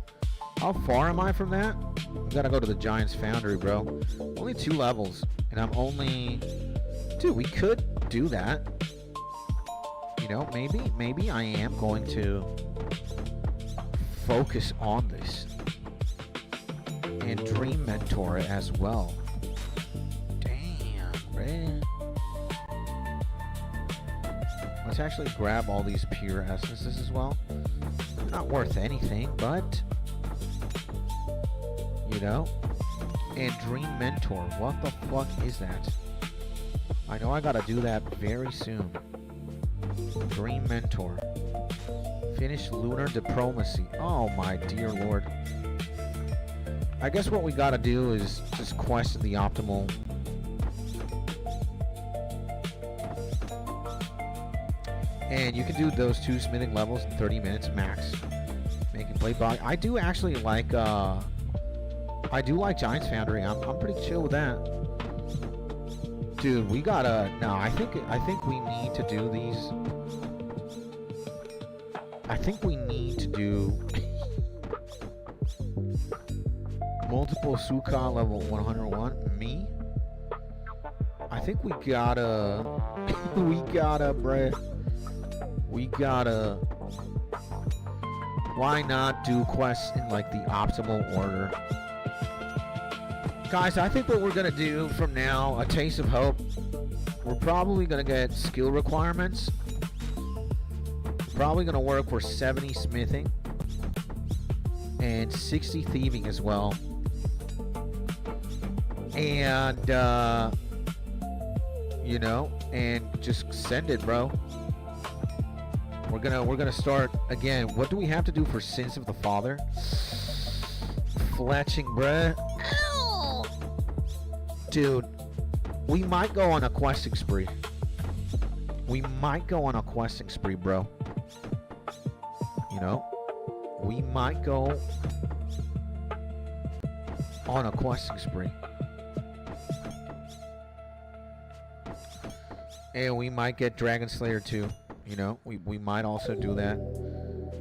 How far am I from that? We gotta go to the Giant's Foundry, bro. Only 2 levels, and I'm only... Dude, we could do that. You know, maybe I am going to focus on this. And Dream Mentor as well. Damn, man. Let's actually grab all these pure essences as well. Not worth anything, but... You know? And Dream Mentor. What the fuck is that? I know I gotta do that very soon. Dream Mentor. Finish Lunar Diplomacy. Oh my dear lord. I guess what we gotta do is just quest the optimal... And you can do those 2 smithing levels in 30 minutes max. Making plate body. I do actually like Giant's Foundry. I'm pretty chill with that. Dude, we gotta... No, I think we need to do these... I think we need to do... multiple Suka level 101. Me? I think we gotta... bruh. We gotta... Why not do quests in, like, the optimal order? Guys, I think what we're gonna do from now, a taste of hope, we're probably gonna get skill requirements. Probably gonna work for 70 smithing and 60 thieving as well. And you know, and just send it, bro. We're gonna start again. What do we have to do for Sins of the Father? Fletching, bruh. Dude, we might go on a questing spree. We might go on a questing spree, bro. You know? We might go on a questing spree. And we might get Dragon Slayer 2. You know? We might also do that.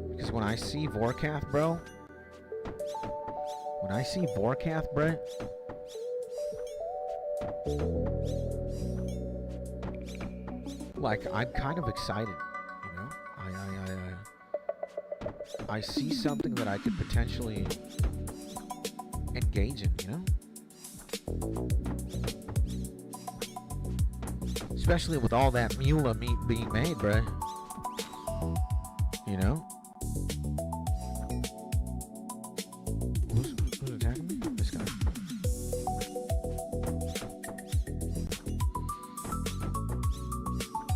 Because when I see 𝗗𝗥𝗘𝗔𝗠𝗦, bro. When I see 𝗗𝗥𝗘𝗔𝗠𝗦, bro. Like, I'm kind of excited, you know? I see something that I could potentially engage in, you know? Especially with all that mula meat being made, bruh. You know? Who's attacking me? This guy.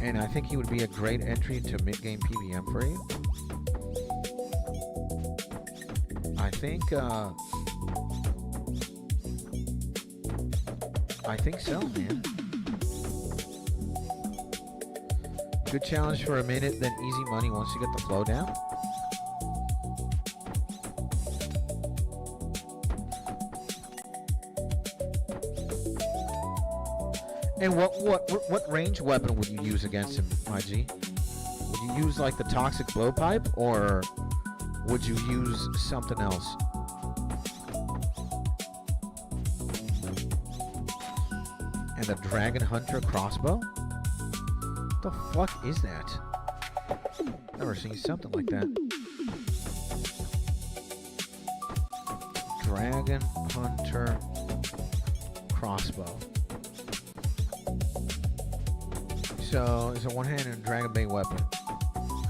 And I think he would be a great entry into mid-game PVM for you. I think so, man. Good challenge for a minute, then easy money once you get the flow down. And what range weapon would you use against him, IG? Would you use like the toxic blowpipe, or would you use something else? And the Dragon Hunter crossbow? What the fuck is that? Never seen something like that. Dragon Hunter crossbow. So it's a one-handed Dragon Bait weapon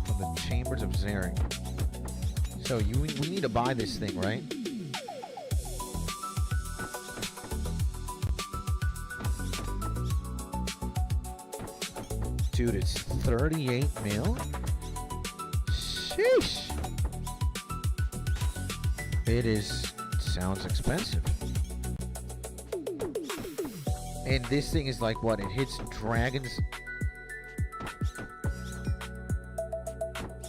from the Chambers of Zering. So we need to buy this thing, right? Dude, it's 38 mil? Sheesh. Sounds expensive. And this thing is like what? It hits dragons.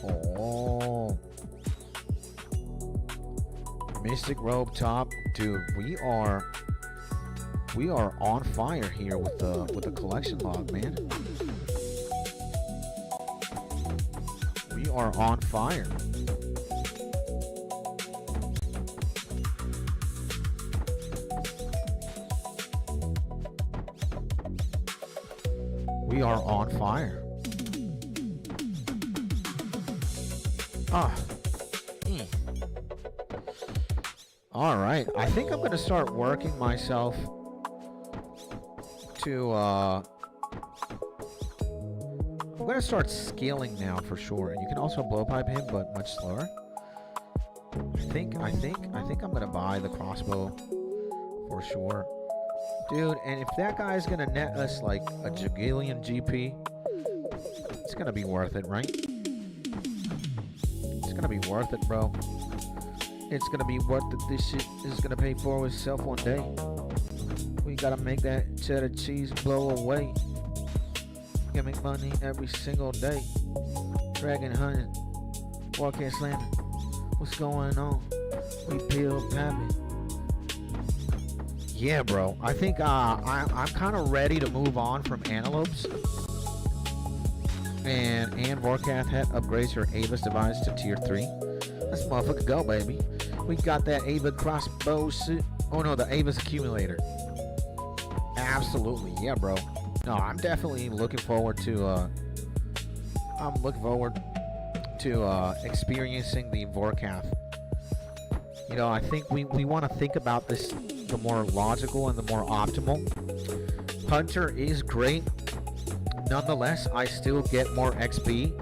Oh. Mystic robe top. Dude, we are on fire here with the collection log, man. We are on fire. We are on fire. All right. I think I'm going to start working myself to, I'm going to start scaling now for sure. And you can also blowpipe him, but much slower. I think I'm going to buy the crossbow for sure. Dude, and if that guy's going to net us like a jagillion GP, it's going to be worth it, right? It's going to be worth it, bro. It's going to be worth it. This shit is going to pay for itself one day. We got to make that cheddar cheese blow away. Can make money every single day. Dragon hunting. Warcat slamming. What's going on? We peel papping. Yeah, bro. I think I'm kind of ready to move on from antelopes. And Vorkath hat upgrades your Avis device to tier 3. Let's motherfucker go, baby. We got that Ava crossbow suit. Oh no, the Avis accumulator. Absolutely, yeah, bro. No, I'm definitely looking forward to. Experiencing the Vorkath. You know, I think we want to think about this the more logical and the more optimal. Hunter is great. Nonetheless, I still get more XP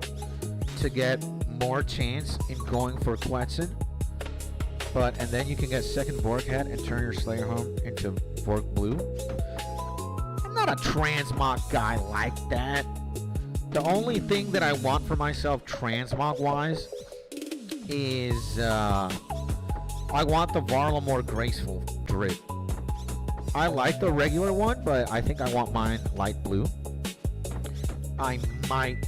to get more chance in going for 𝗗𝗥𝗔𝗚𝗦. And then you can get second Vorkath and turn your Slayer home into Vork Blue. I'm not a transmog guy like that. The only thing that I want for myself transmog wise is I want the Varlamore Graceful Drip. I like the regular one, but I think I want mine light blue. I might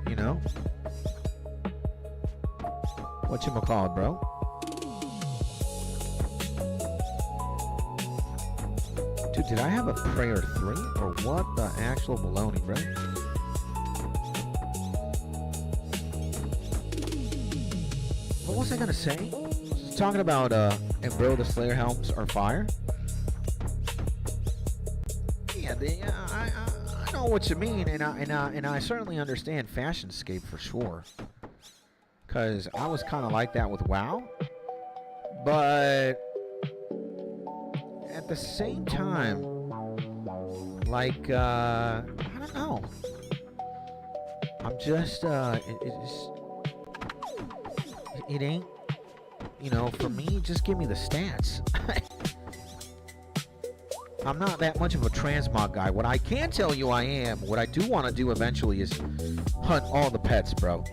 you know, whatchamacallit, bro? Dude, did I have a prayer 3 or what the actual baloney, bro? What was I gonna say? Talking about and bro, the Slayer helms are fire. Yeah, I know what you mean, and I certainly understand Fashionscape for sure. Cause I was kind of like that with WoW, but at the same time, like I don't know. I'm just it ain't. You know, for me, just give me the stats. I'm not that much of a transmog guy. What I can tell you what I do want to do eventually is hunt all the pets, bro.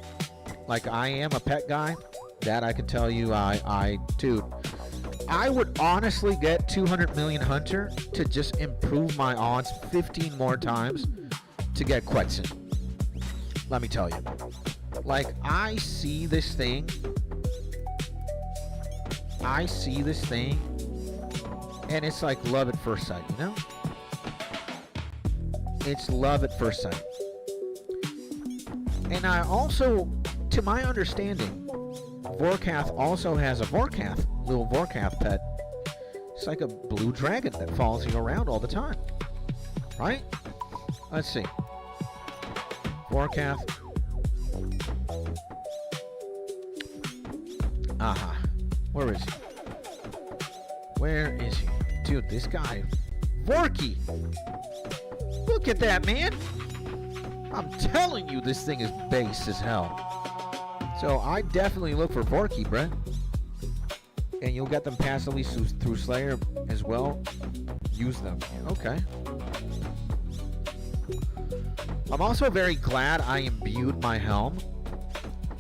Like, I am a pet guy. That I can tell you, dude, I would honestly get 200 million hunter to just improve my odds 15 more times to get 𝗗𝗥𝗔𝗚𝗢𝗏. Let me tell you. Like, I see this thing, and it's like love at first sight, you know? It's love at first sight. And I also, to my understanding, Vorkath also has a little Vorkath pet. It's like a blue dragon that follows you around all the time. Right? Let's see. Vorkath. Aha. Where is he? Where is he? Dude, this guy Vorky. Look at that, man. I'm telling you, this thing is base as hell. So I definitely look for Vorky, bruh. And you'll get them passively through Slayer as well. Use them. Okay. I'm also very glad I imbued my helm.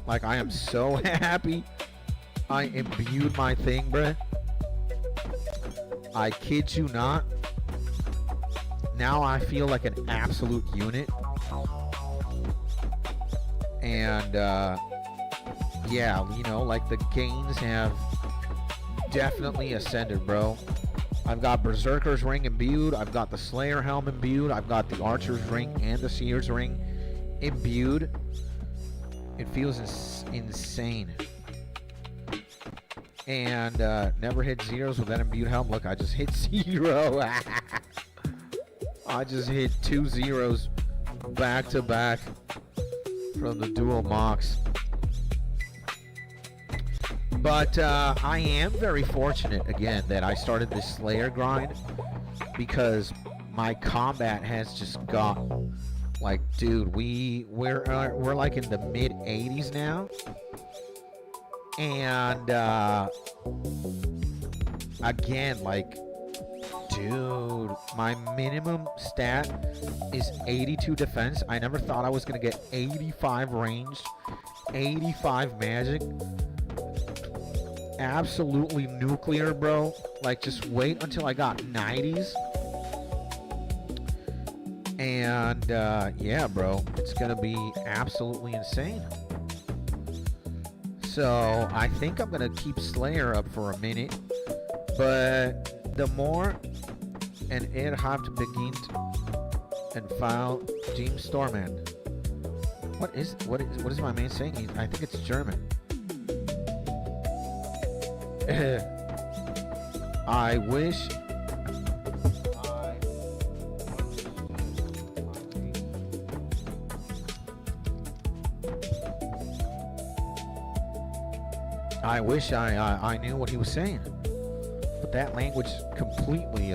Like, I am so happy I imbued my thing, bruh. I kid you not. Now I feel like an absolute unit. And, yeah, you know, like the gains have definitely ascended, bro. I've got Berserker's Ring imbued. I've got the Slayer Helm imbued. I've got the Archer's Ring and the Seer's Ring imbued. It feels insane. And never hit zeros with that imbued helm. Look, I just hit 0. I just hit 2 zeros back to back from the dual mocks. But I am very fortunate, again, that I started this Slayer grind, because my combat has just got, like, dude, we're like in the mid 80s now, and again, like, dude, my minimum stat is 82 defense. I never thought I was gonna get 85 ranged, 85 magic. Absolutely nuclear, bro. Like, just wait until I got 90s. And yeah, bro, it's gonna be absolutely insane. So I think I'm gonna keep Slayer up for a minute, but the more an hat beginnt and file Team Storman. What is my man saying? I think it's German. I wish I knew what he was saying, but that language completely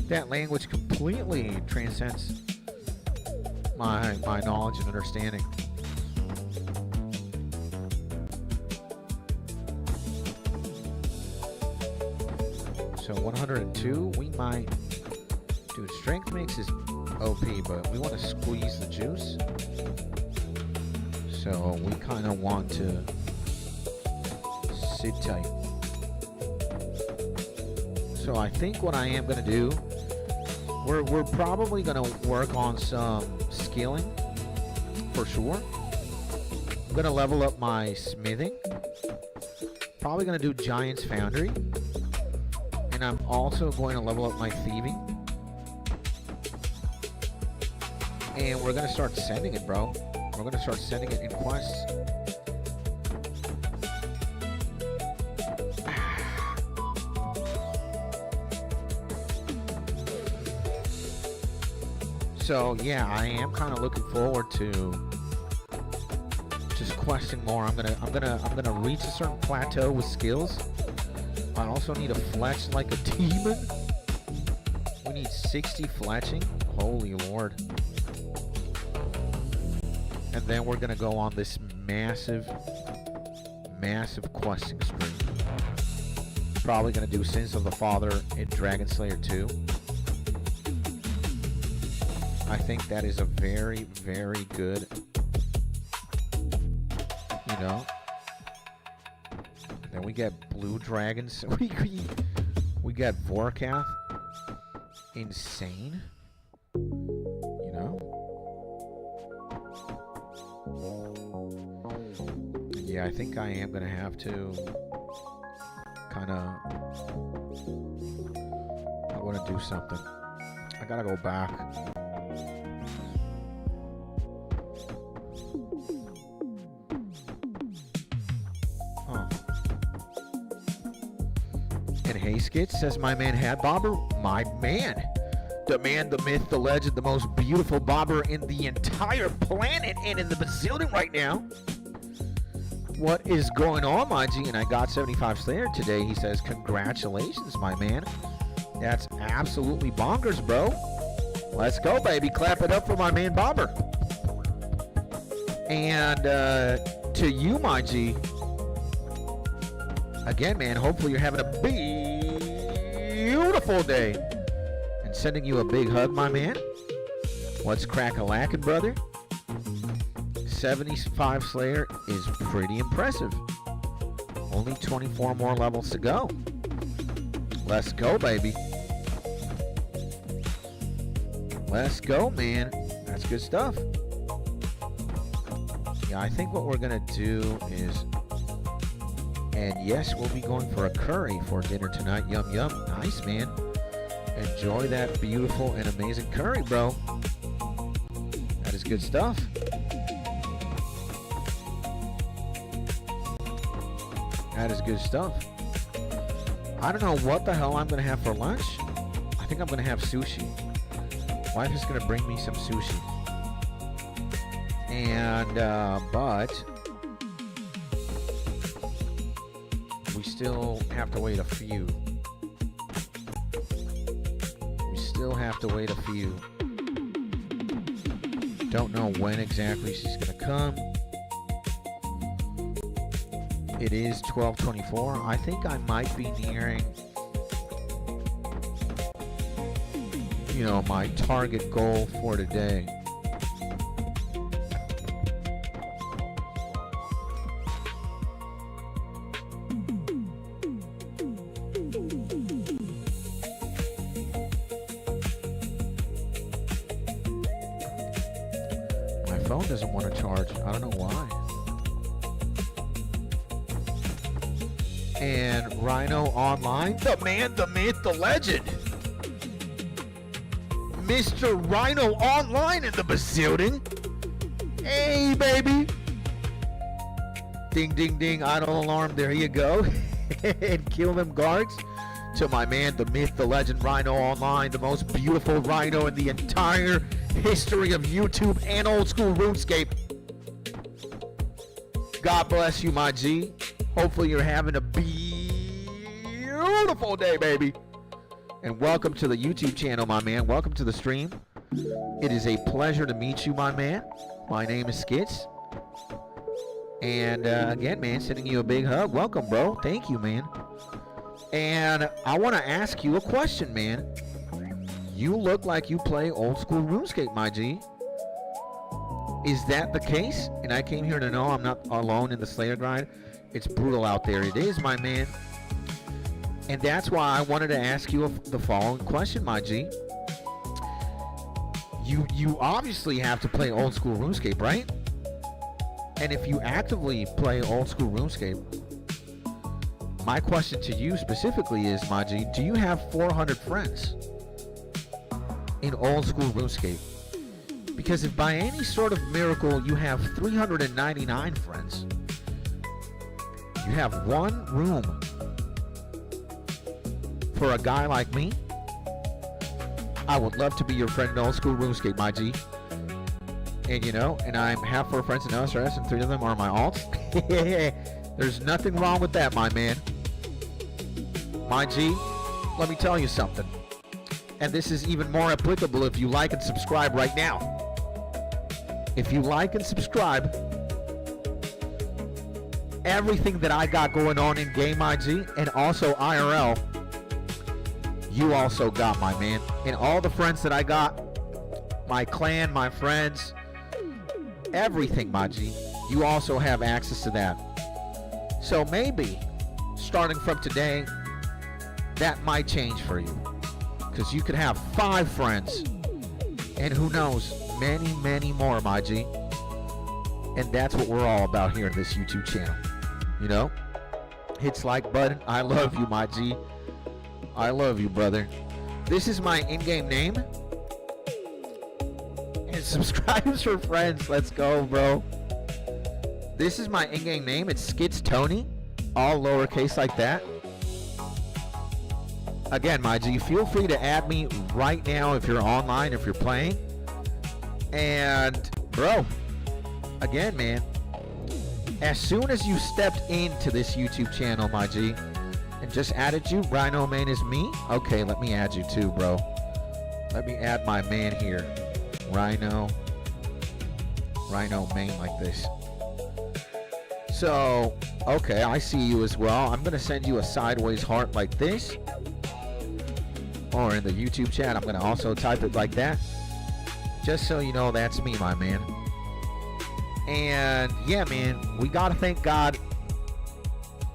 that language completely transcends my knowledge and understanding. So 102, we might, dude, strength mix is OP, but we want to squeeze the juice. So we kind of want to sit tight. So I think what I am going to do, we're probably going to work on some skilling for sure. I'm going to level up my smithing. Probably going to do Giant's Foundry. And I'm also going to level up my thieving. And we're going to start sending it, bro. We're going to start sending it in quests. So yeah, I am kind of looking forward to just questing more. I'm gonna reach a certain plateau with skills. I also need to fletch like a demon. We need 60 fletching. Holy Lord. And then we're gonna go on this massive questing spree. Probably gonna do Sins of the Father in Dragon Slayer 2. I think that is a very, very good, you know. And then we get Blue Dragons. We got Vorkath. Insane. You know. Yeah, I think I am gonna have to kind of. I want to do something. I gotta go back. Hey Skit, says my man Hat Bobber. My man. The man, the myth, the legend, the most beautiful bobber in the entire planet and in the bazillion right now. What is going on, my G? And I got 75 Slayer today. He says, congratulations, my man. That's absolutely bonkers, bro. Let's go, baby. Clap it up for my man, Bobber. And to you, my G. Again, man, hopefully you're having a beautiful day. And sending you a big hug, my man. What's crack-a-lackin', brother? 75 Slayer is pretty impressive. Only 24 more levels to go. Let's go, baby. Let's go, man. That's good stuff. Yeah, I think what we're going to do is... And yes, we'll be going for a curry for dinner tonight. Yum, yum. Nice, man. Enjoy that beautiful and amazing curry, bro. That is good stuff. That is good stuff. I don't know what the hell I'm going to have for lunch. I think I'm going to have sushi. Wife is going to bring me some sushi. And, but... we still have to wait a few. We still have to wait a few. Don't know when exactly she's going to come. It is 12:24. I think I might be nearing, you know, my target goal for today. My phone doesn't want to charge. I don't know why. And Rhino Online, the man, the myth, the legend, Mr. Rhino Online in the building. Hey, baby. Ding, ding, ding, idle alarm. There you go. And kill them guards. To my man, the myth, the legend, Rhino Online, the most beautiful rhino in the entire history of YouTube and old school RuneScape. God bless you, my G. Hopefully you're having a beautiful day, baby. And welcome to the YouTube channel, my man. Welcome to the stream. It is a pleasure to meet you, my man. My name is Skits. And again, man, sending you a big hug. Welcome, bro. Thank you, man. And I want to ask you a question, man. You look like you play old school RuneScape, my G. Is that the case? And I came here to know I'm not alone in the Slayer grind. It's brutal out there. It is, my man. And that's why I wanted to ask you the following question, my G. You obviously have to play old school RuneScape, right? And if you actively play old school RuneScape, my question to you specifically is, my G, do you have 400 friends in old school RuneScape? Because if by any sort of miracle you have 399 friends, you have one room for a guy like me, I would love to be your friend in old school RuneScape, my G. And you know, and I have 4 friends in osrs and 3 of them are my alts. There's nothing wrong with that, my man. My G, let me tell you something. And this is even more applicable if you like and subscribe right now. If you like and subscribe, everything that I got going on in game, my G, and also IRL, you also got, my man. And all the friends that I got, my clan, my friends, everything, my G, you also have access to that. So maybe, starting from today, that might change for you. Because you could have 5 friends. And who knows, many, many more, my G. And that's what we're all about here in this YouTube channel. You know? Hits like button. I love you, my G. I love you, brother. This is my in-game name. And subscribers for friends. Let's go, bro. This is my in-game name. It's Skits Tony. All lowercase like that. Again, my G, feel free to add me right now if you're online, if you're playing. And, bro, again, man, as soon as you stepped into this YouTube channel, my G, and just added you, Rhino Man is me. Okay, let me add you too, bro. Let me add my man here, Rhino Main, like this. So, okay, I see you as well. I'm gonna send you a sideways heart like this, or in the YouTube chat, I'm gonna also type it like that, just so you know that's me, my man. And yeah, man, we gotta thank God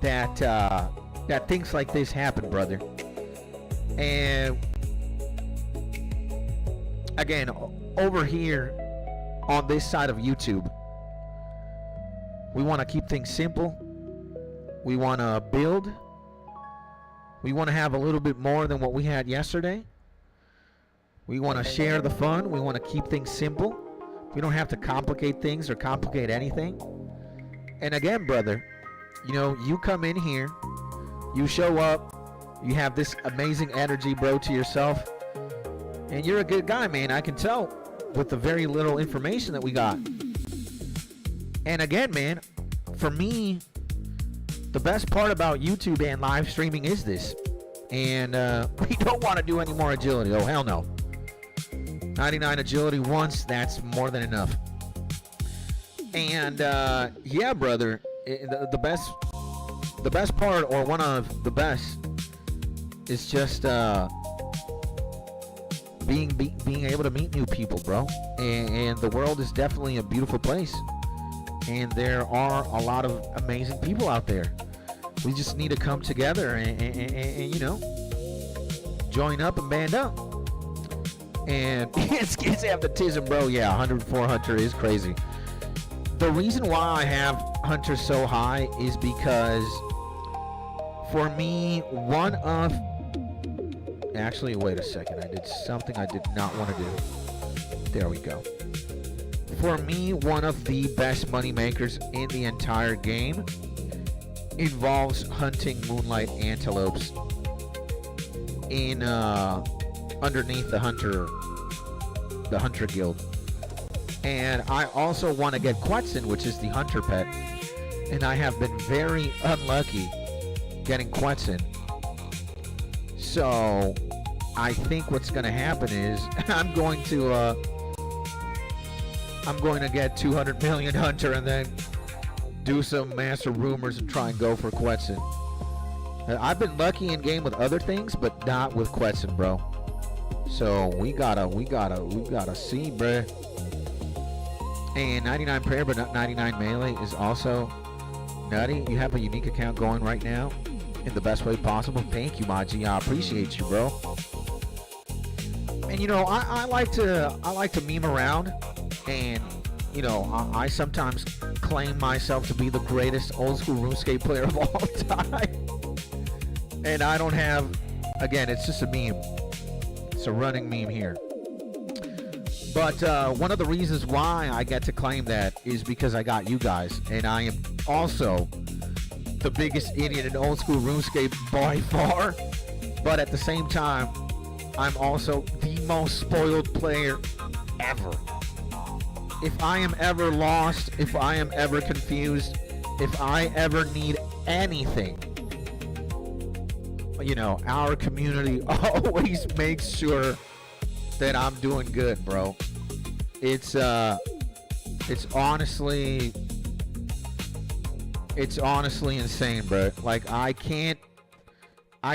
that that things like this happen, brother. And again, over here on this side of YouTube, we want to keep things simple. We want to build. We want to have a little bit more than what we had yesterday. We want to share the fun. We want to keep things simple. We don't have to complicate things or complicate anything. And again, brother, you know, you come in here, you show up, you have this amazing energy, bro, to yourself, and you're a good guy, man. I can tell with the very little information that we got. And again, man, for me, the best part about YouTube and live streaming is this. And we don't want to do any more agility. Oh, hell no. 99 agility once, that's more than enough. And yeah, brother, the best part, or one of the best, is just being able to meet new people, bro. And the world is definitely a beautiful place. And there are a lot of amazing people out there. We just need to come together and you know, join up and band up. And kids have the tism, bro. Yeah, 104 Hunter is crazy. The reason why I have Hunter so high is because, for me, one of... Actually, wait a second. I did something I did not want to do. There we go. For me, one of the best money makers in the entire game involves hunting moonlight antelopes in underneath the hunter guild. And I also want to get 𝗗𝗥𝗘𝗔𝗠𝗦, which is the hunter pet, and I have been very unlucky getting 𝗗𝗗𝗘𝗔𝗠𝗦. So I think what's going to happen is I'm going to get 200 million hunter and then do some master rumors and try and go for 𝗗𝗗𝗔𝗠𝗦. I've been lucky in game with other things, but not with 𝗗𝗗𝗔𝗠𝗦, bro. So we gotta see, bruh. And 99 prayer but not 99 melee is also nutty. You have a unique account going right now in the best way possible. Thank you, my G. I appreciate you, bro. And you know, I like to meme around, and you know, I sometimes claim myself to be the greatest old school RuneScape player of all time. And I don't have, again, it's just a meme. It's a running meme here. But one of the reasons why I get to claim that is because I got you guys, and I am also the biggest idiot in old school RuneScape by far. But at the same time, I'm also the most spoiled player ever. If I am ever lost, if I am ever confused, if I ever need anything, you know, our community always makes sure that I'm doing good, bro. It's honestly insane, bro. Like, I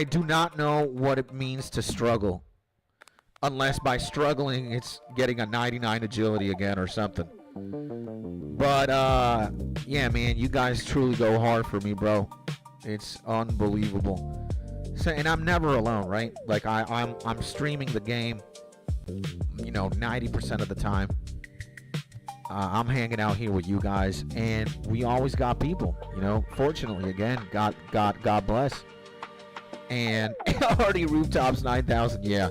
do not know what it means to struggle, unless by struggling it's getting a 99 agility again or something. But yeah, man, you guys truly go hard for me, bro. It's unbelievable. So, and I'm never alone, right? Like, I'm streaming the game, you know, 90% of the time. I'm hanging out here with you guys, and we always got people, you know. Fortunately, again, God bless. And already rooftops 9,000, yeah.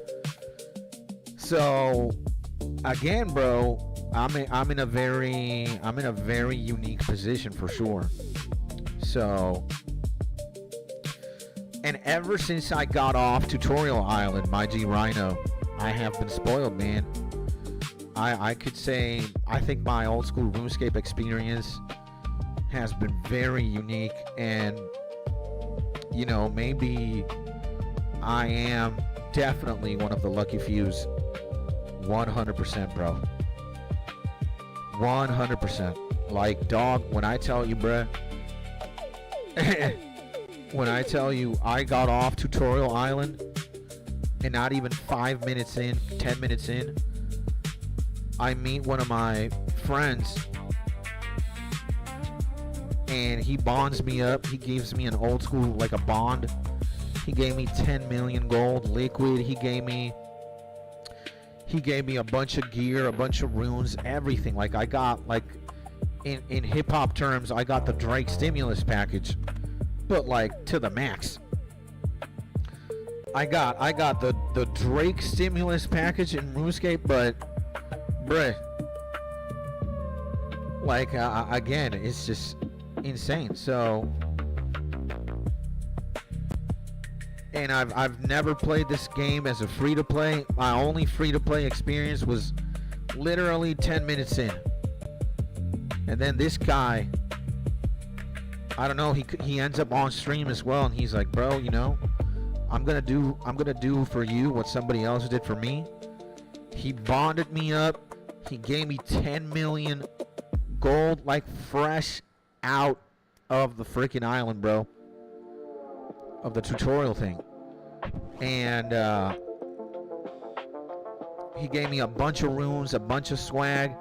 So again, bro, I'm in a very unique position for sure. So, and ever since I got off Tutorial Island, my G Rhino, I have been spoiled, man. I could say I think my old school RuneScape experience has been very unique, and you know, maybe I am definitely one of the lucky fews. 100%, bro. 100%. Like, dog, when I tell you, bruh, when I tell you I got off Tutorial Island and not even 5 minutes in, 10 minutes in, I meet one of my friends and he bonds me up. He gives me an old school, like a bond. He gave me 10 million gold liquid. He gave me a bunch of gear, a bunch of runes, everything. Like, I got, like, in hip-hop terms, I got the Drake stimulus package, but like to the max. I got the Drake stimulus package in RuneScape, but bruh, like, again, it's just insane. So, and I've never played this game as a free-to-play. My only free-to-play experience was literally 10 minutes in. And then this guy, I don't know, he ends up on stream as well, and he's like, bro, you know, I'm gonna do for you what somebody else did for me. He bonded me up. He gave me 10 million gold, like fresh out of the freaking island, bro, of the tutorial thing. And he gave me a bunch of runes, a bunch of swag,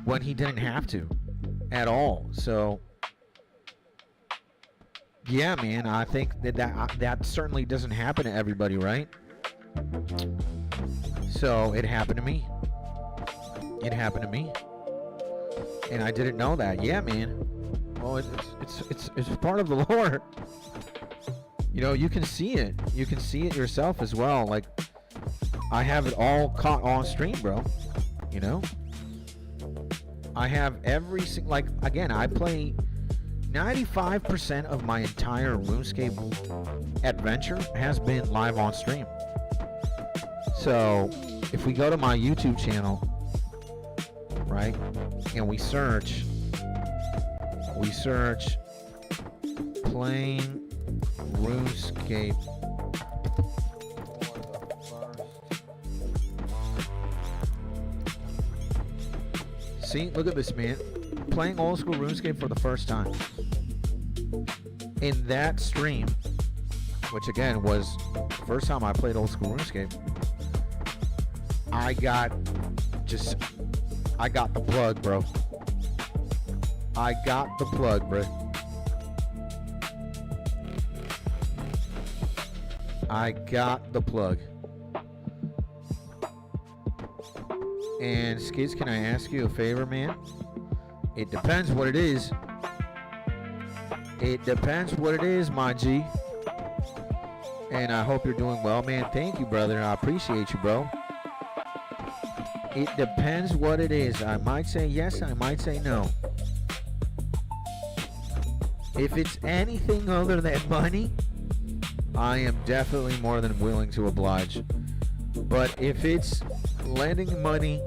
when he didn't have to at all. So yeah, man, I think that certainly doesn't happen to everybody, right? So it happened to me. It happened to me, and I didn't know that. Yeah, man. Well, it's part of the lore. You know, you can see it. You can see it yourself as well. Like, I have it all caught on stream, bro. You know, I have every single, like, again, I play 95% of my entire RuneScape adventure has been live on stream. So if we go to my YouTube channel, right, and we search playing RuneScape see, look at this, man. Playing old school RuneScape for the first time. In that stream, which again was the first time I played old school RuneScape, I got the plug, bro. I got the plug, bro. I got the plug. And Skids, can I ask you a favor, man? It depends what it is. It depends what it is, my G. And I hope you're doing well, man. Thank you, brother. I appreciate you, bro. It depends what it is. I might say yes, I might say no. If it's anything other than money, I am definitely more than willing to oblige. But if it's lending money,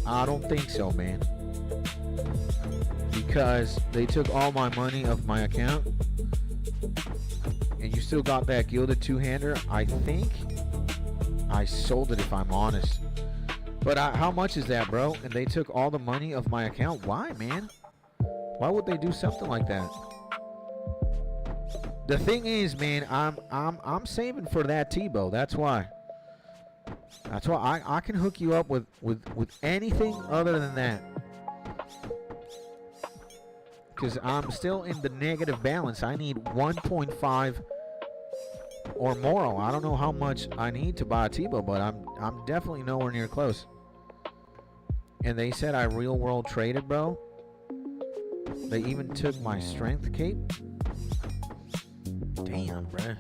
I don't think so, man. Because they took all my money off my account, and you still got that gilded two-hander. I think I sold it, if I'm honest. But how much is that, bro? And they took all the money of my account. Why, man? Why would they do something like that? The thing is, man, I'm saving for that T-bow. That's why. That's why I can hook you up with anything other than that. Because I'm still in the negative balance. I need 1.5 or more. I don't know how much I need to buy a T-bow, but I'm definitely nowhere near close. And they said I real world traded, bro. They even took my strength cape. Damn, bro.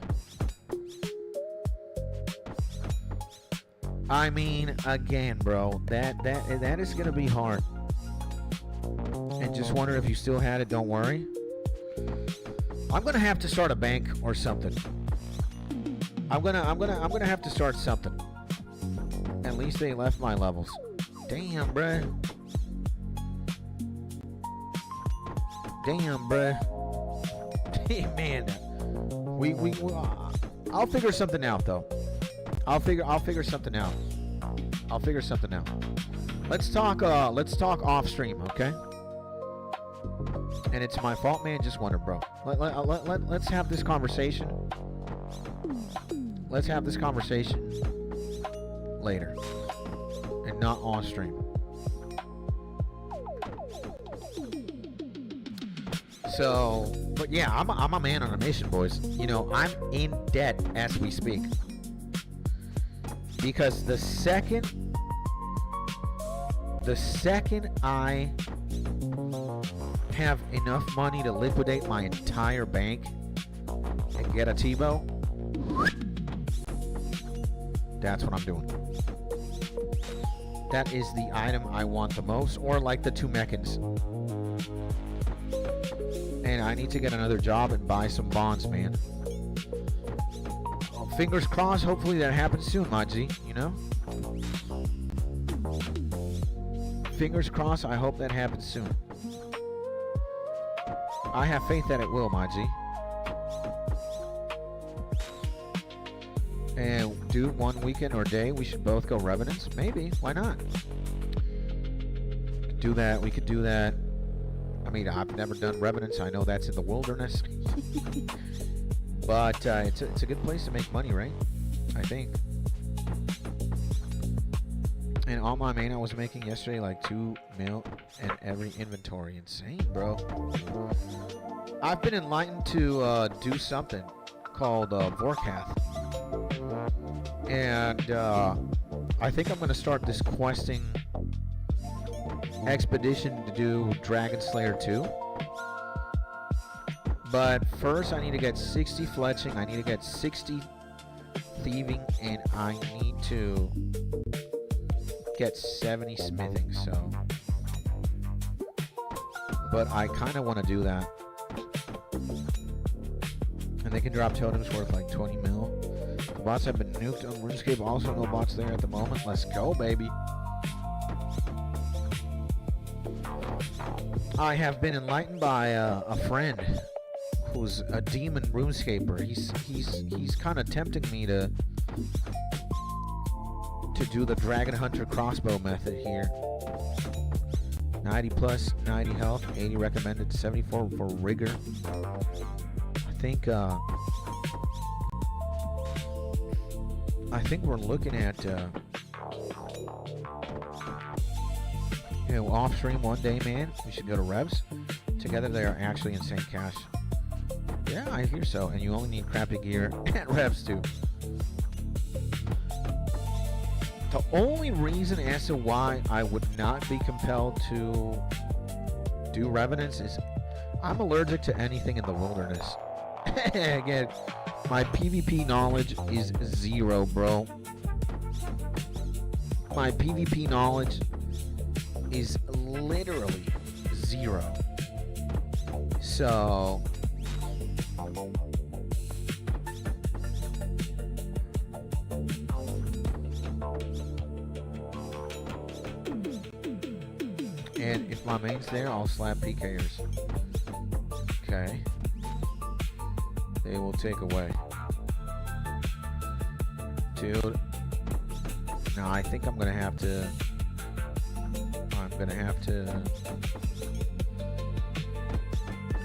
I mean, again, bro, that is gonna be hard. And just wonder if you still had it. Don't worry. I'm gonna have to start a bank or something. I'm gonna have to start something. At least they left my levels. Damn, bruh. damn, bruh. Hey, man. I'll figure something out, though. I'll figure something out. I'll figure something out. Let's talk off stream, okay? And it's my fault, man. Just wonder, bro. Let's have this conversation. Let's have this conversation later, and not on stream. So, but yeah, I'm a man on a mission, boys. You know, I'm in debt as we speak. Because the second I have enough money to liquidate my entire bank and get a T-Bow, that's what I'm doing. That is the item I want the most, or like the 𝗗𝗥𝗔𝗚𝗦s. And I need to get another job and buy some bonds, man. Well, fingers crossed, hopefully that happens soon, my G, you know? Fingers crossed, I hope that happens soon. I have faith that it will, my G. And dude, one weekend or day, we should both go Revenants? Maybe, why not? Do that, we could do that. I mean, I've never done Revenants. I know that's in the wilderness. But it's a good place to make money, right? I think. And on my main, I was making yesterday like 2 mil in every inventory. Insane, bro. I've been enlightened to do something called 𝗗𝗥𝗘𝗔𝗠𝗦. And I think I'm going to start this questing expedition to do Dragon Slayer 2. But first I need to get 60 fletching, I need to get 60 thieving, and I need to get 70 smithing. So, but I kind of want to do that. And they can drop totems worth like 20 mil. The bots have been nuked on RuneScape, also no bots there at the moment. Let's go, baby. I have been enlightened by a friend who's a demon RuneScaper. He's kind of tempting me to do the Dragon Hunter crossbow method here. 90 plus, 90 health, 80 recommended, 74 for rigor. I think we're looking at you know, off stream one day, man. We should go to Revs. Together they are actually insane cash. Yeah, I hear so. And you only need crappy gear at Revs too. The only reason as to why I would not be compelled to do Revenants is I'm allergic to anything in the wilderness. Again, my PvP knowledge is 0, bro. My PvP knowledge is literally 0. So and if my main's there, I'll slap PKers. Okay. They will take away. Dude. Now I think I'm gonna have to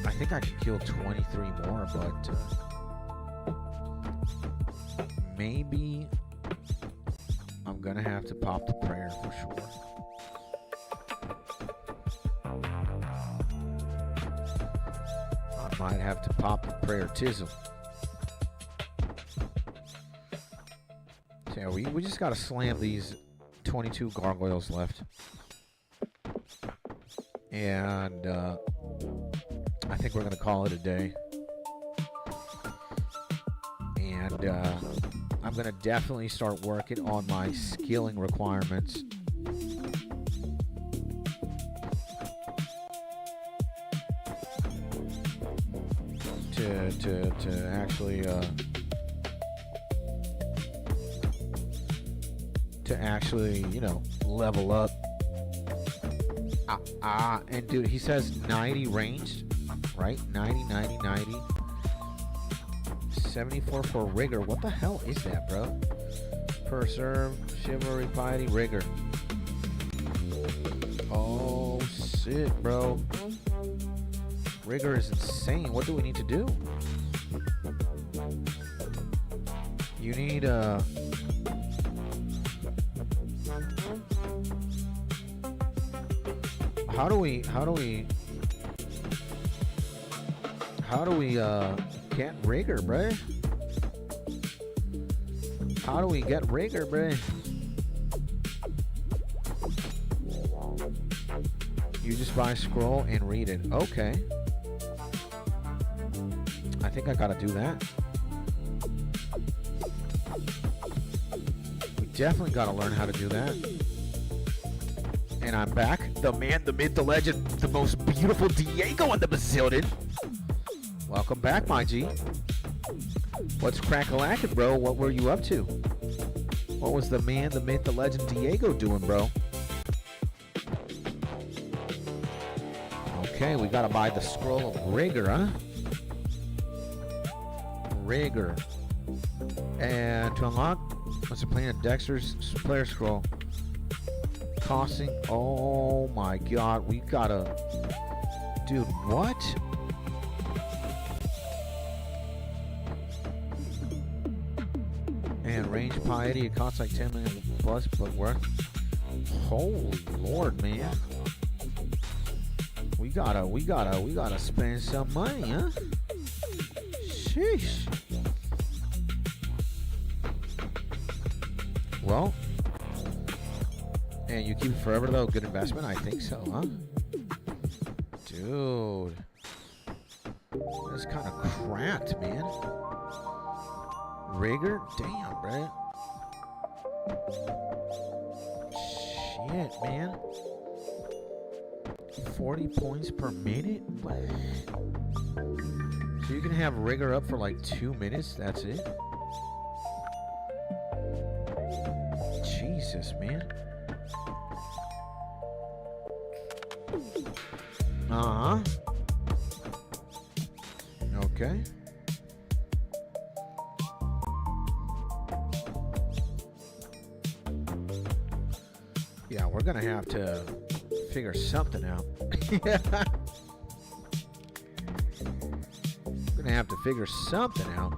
I think I can kill 23 more, but maybe I'm gonna have to pop the prayer for sure. I might have to pop the prayer 𝗗𝗔𝗚𝗎. So yeah, we just gotta slam these 22 gargoyles left. And I think we're gonna call it a day. And I'm gonna definitely start working on my skilling requirements. To actually, you know, level up. And dude, he says 90 ranged. right? 90, 90, 90. 74 for rigor. What the hell is that, bro? Per serve, chivalry, piety, rigor. Oh, shit, bro. Rigor is insane. What do we need to do? You need, How do we get rigor, bruh? How do we get rigor, bruh? You just buy scroll and read it. Okay. I think I gotta do that. We definitely gotta learn how to do that. And I'm back. The man, the myth, the legend, the most beautiful Diego in the Brazilian. Welcome back, my G. What's crack-a-lackin', bro? What were you up to? What was the man, the myth, the legend Diego doing, bro? Okay, we gotta buy the scroll of rigor, huh? Rigor. And to unlock, what's the plan of Dexter's player scroll? Costing, oh my god, we gotta, dude, what? And range piety, it costs like 10 million plus, but worth, holy lord, man. We gotta spend some money, huh? Sheesh. Well, and you keep it forever though, good investment? I think so, huh? Dude. That's kind of cracked, man. Rigor? Damn, bro. Shit, man. 40 points per minute? What? So you can have rigor up for like 2 minutes, that's it? Jesus, man. Uh-huh. Okay. Yeah, we're gonna have to figure something out. We're gonna have to figure something out.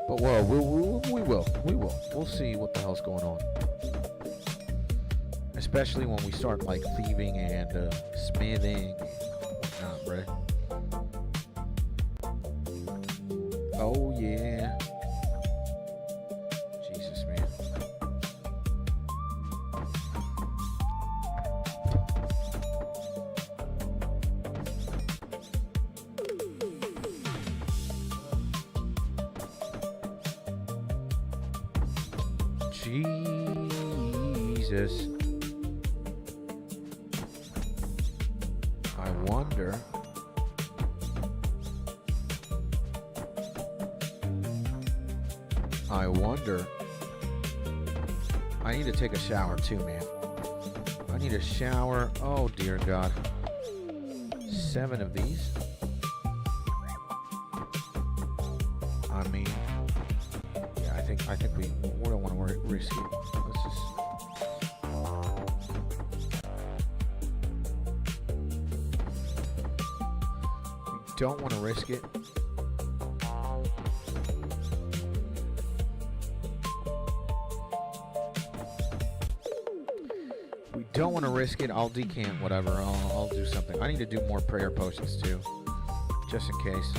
But well, we will. We'll see what the hell's going on. Especially when we start like thieving and smithing and whatnot, bruh. Oh yeah. Jesus, man. Jesus. I wonder. I need to take a shower too, man. I need a shower. Oh dear God. 7 of these. I mean, yeah, I think we don't want to risk it. Let's just. We don't want to risk it. Don't want to risk it. I'll decant whatever. I'll do something. I need to do more prayer potions too, just in case.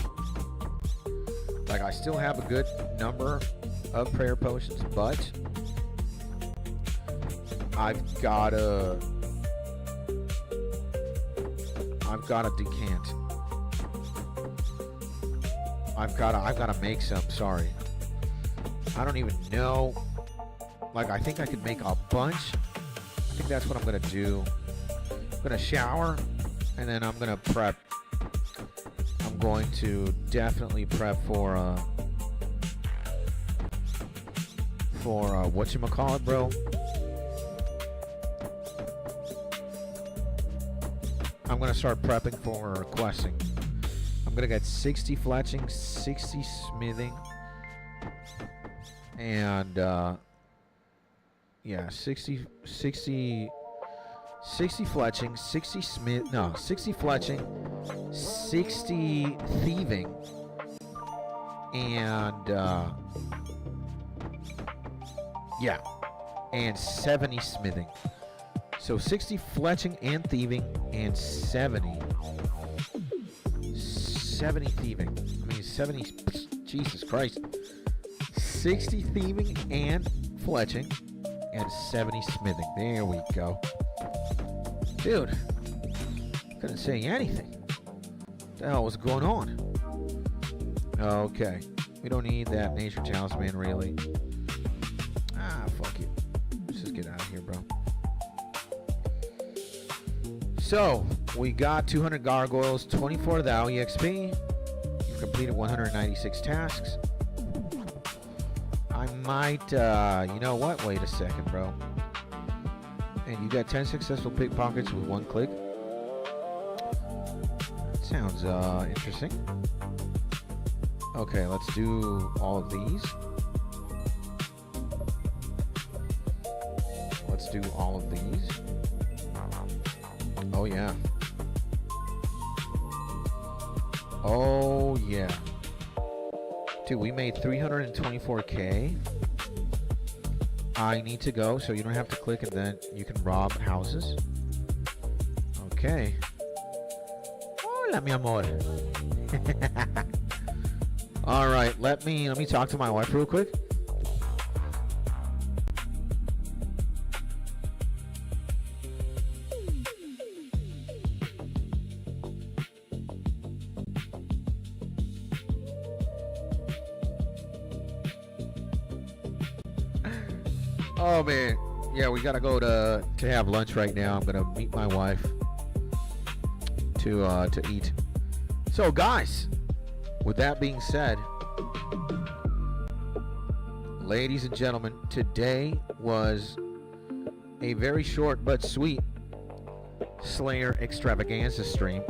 Like, I still have a good number of prayer potions, but I've gotta decant. I've gotta make some. Sorry, I don't even know. Like, I think I could make a bunch. I think that's what I'm gonna do. I'm gonna shower, and then I'm gonna prep. I'm going to definitely prep for whatchamacallit, bro? I'm gonna start prepping for questing. I'm gonna get 60 fletching, 60 smithing, and yeah, 60 fletching, 60 smith, no, 60 fletching, 60 thieving, and yeah, and 70 smithing. So 60 fletching and thieving, and 70 thieving. I mean 70, Jesus Christ. 60 thieving and fletching, and 70 smithing. There we go. Dude, couldn't say anything. What the hell was going on? Okay, we don't need that nature talisman, really. Ah, fuck it. Let's just get out of here, bro. So, we got 200 gargoyles, 24 thou EXP. You've completed 196 tasks. I might, you know what? Wait a second, bro. And you got 10 successful pickpockets with 1 click. That sounds interesting. Okay, let's do all of these. Let's do all of these. Oh yeah. Oh yeah. Dude, we made 324K. I need to go, so you don't have to click, and then you can rob houses. Okay. Hola, mi amor. All right, let me talk to my wife real quick. Oh man, yeah, we gotta go to have lunch right now. I'm gonna meet my wife to eat. So guys, with that being said, ladies and gentlemen, today was a very short but sweet Slayer extravaganza stream.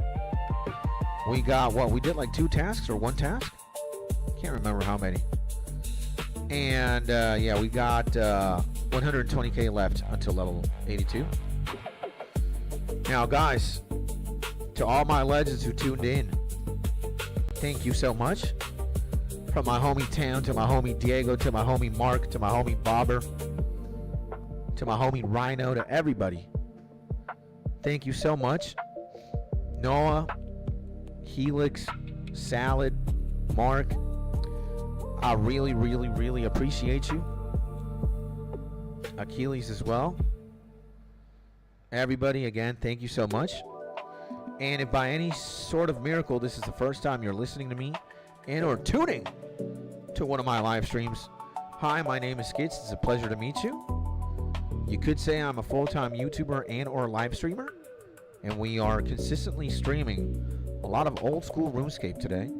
We got what? We did like 2 tasks or 1 task? Can't remember how many. And yeah, we got 120K left until level 82. Now guys, to all my legends who tuned in, thank you so much. From my homie Town to my homie Diego to my homie Mark to my homie Bobber to my homie Rhino to everybody. Thank you so much. Noah, Helix, Salad, Mark, I really, really, really appreciate you. Achilles as well. Everybody, again, thank you so much. And if by any sort of miracle this is the first time you're listening to me and or tuning to one of my live streams, hi, my name is Skits. It's a pleasure to meet you. You could say I'm a full-time YouTuber and or live streamer, and we are consistently streaming a lot of old school RuneScape today,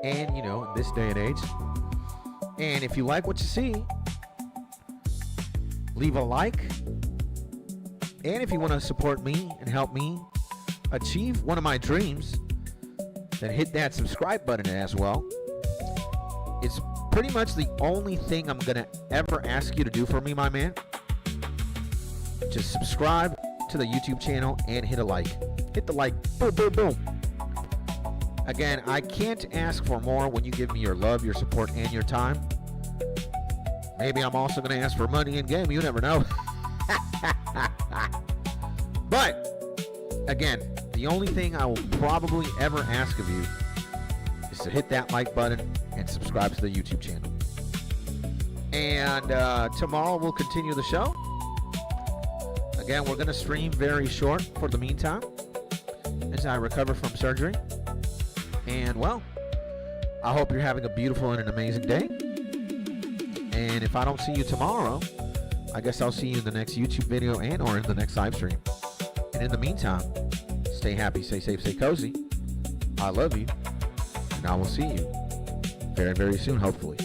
and you know, in this day and age. And if you like what you see, leave a like. And if you want to support me and help me achieve one of my dreams, then hit that subscribe button as well. It's pretty much the only thing I'm gonna ever ask you to do for me, my man. Just subscribe to the YouTube channel and hit a like. Hit the like, boom, boom, boom. Again, I can't ask for more when you give me your love, your support, and your time. Maybe I'm also gonna ask for money in game, you never know. But again, the only thing I will probably ever ask of you is to hit that like button and subscribe to the YouTube channel. And tomorrow we'll continue the show. Again, we're going to stream very short for the meantime as I recover from surgery. And well, I hope you're having a beautiful and an amazing day. And if I don't see you tomorrow, I guess I'll see you in the next YouTube video and or in the next live stream. And in the meantime, stay happy, stay safe, stay cozy. I love you. And I will see you very, very soon, hopefully.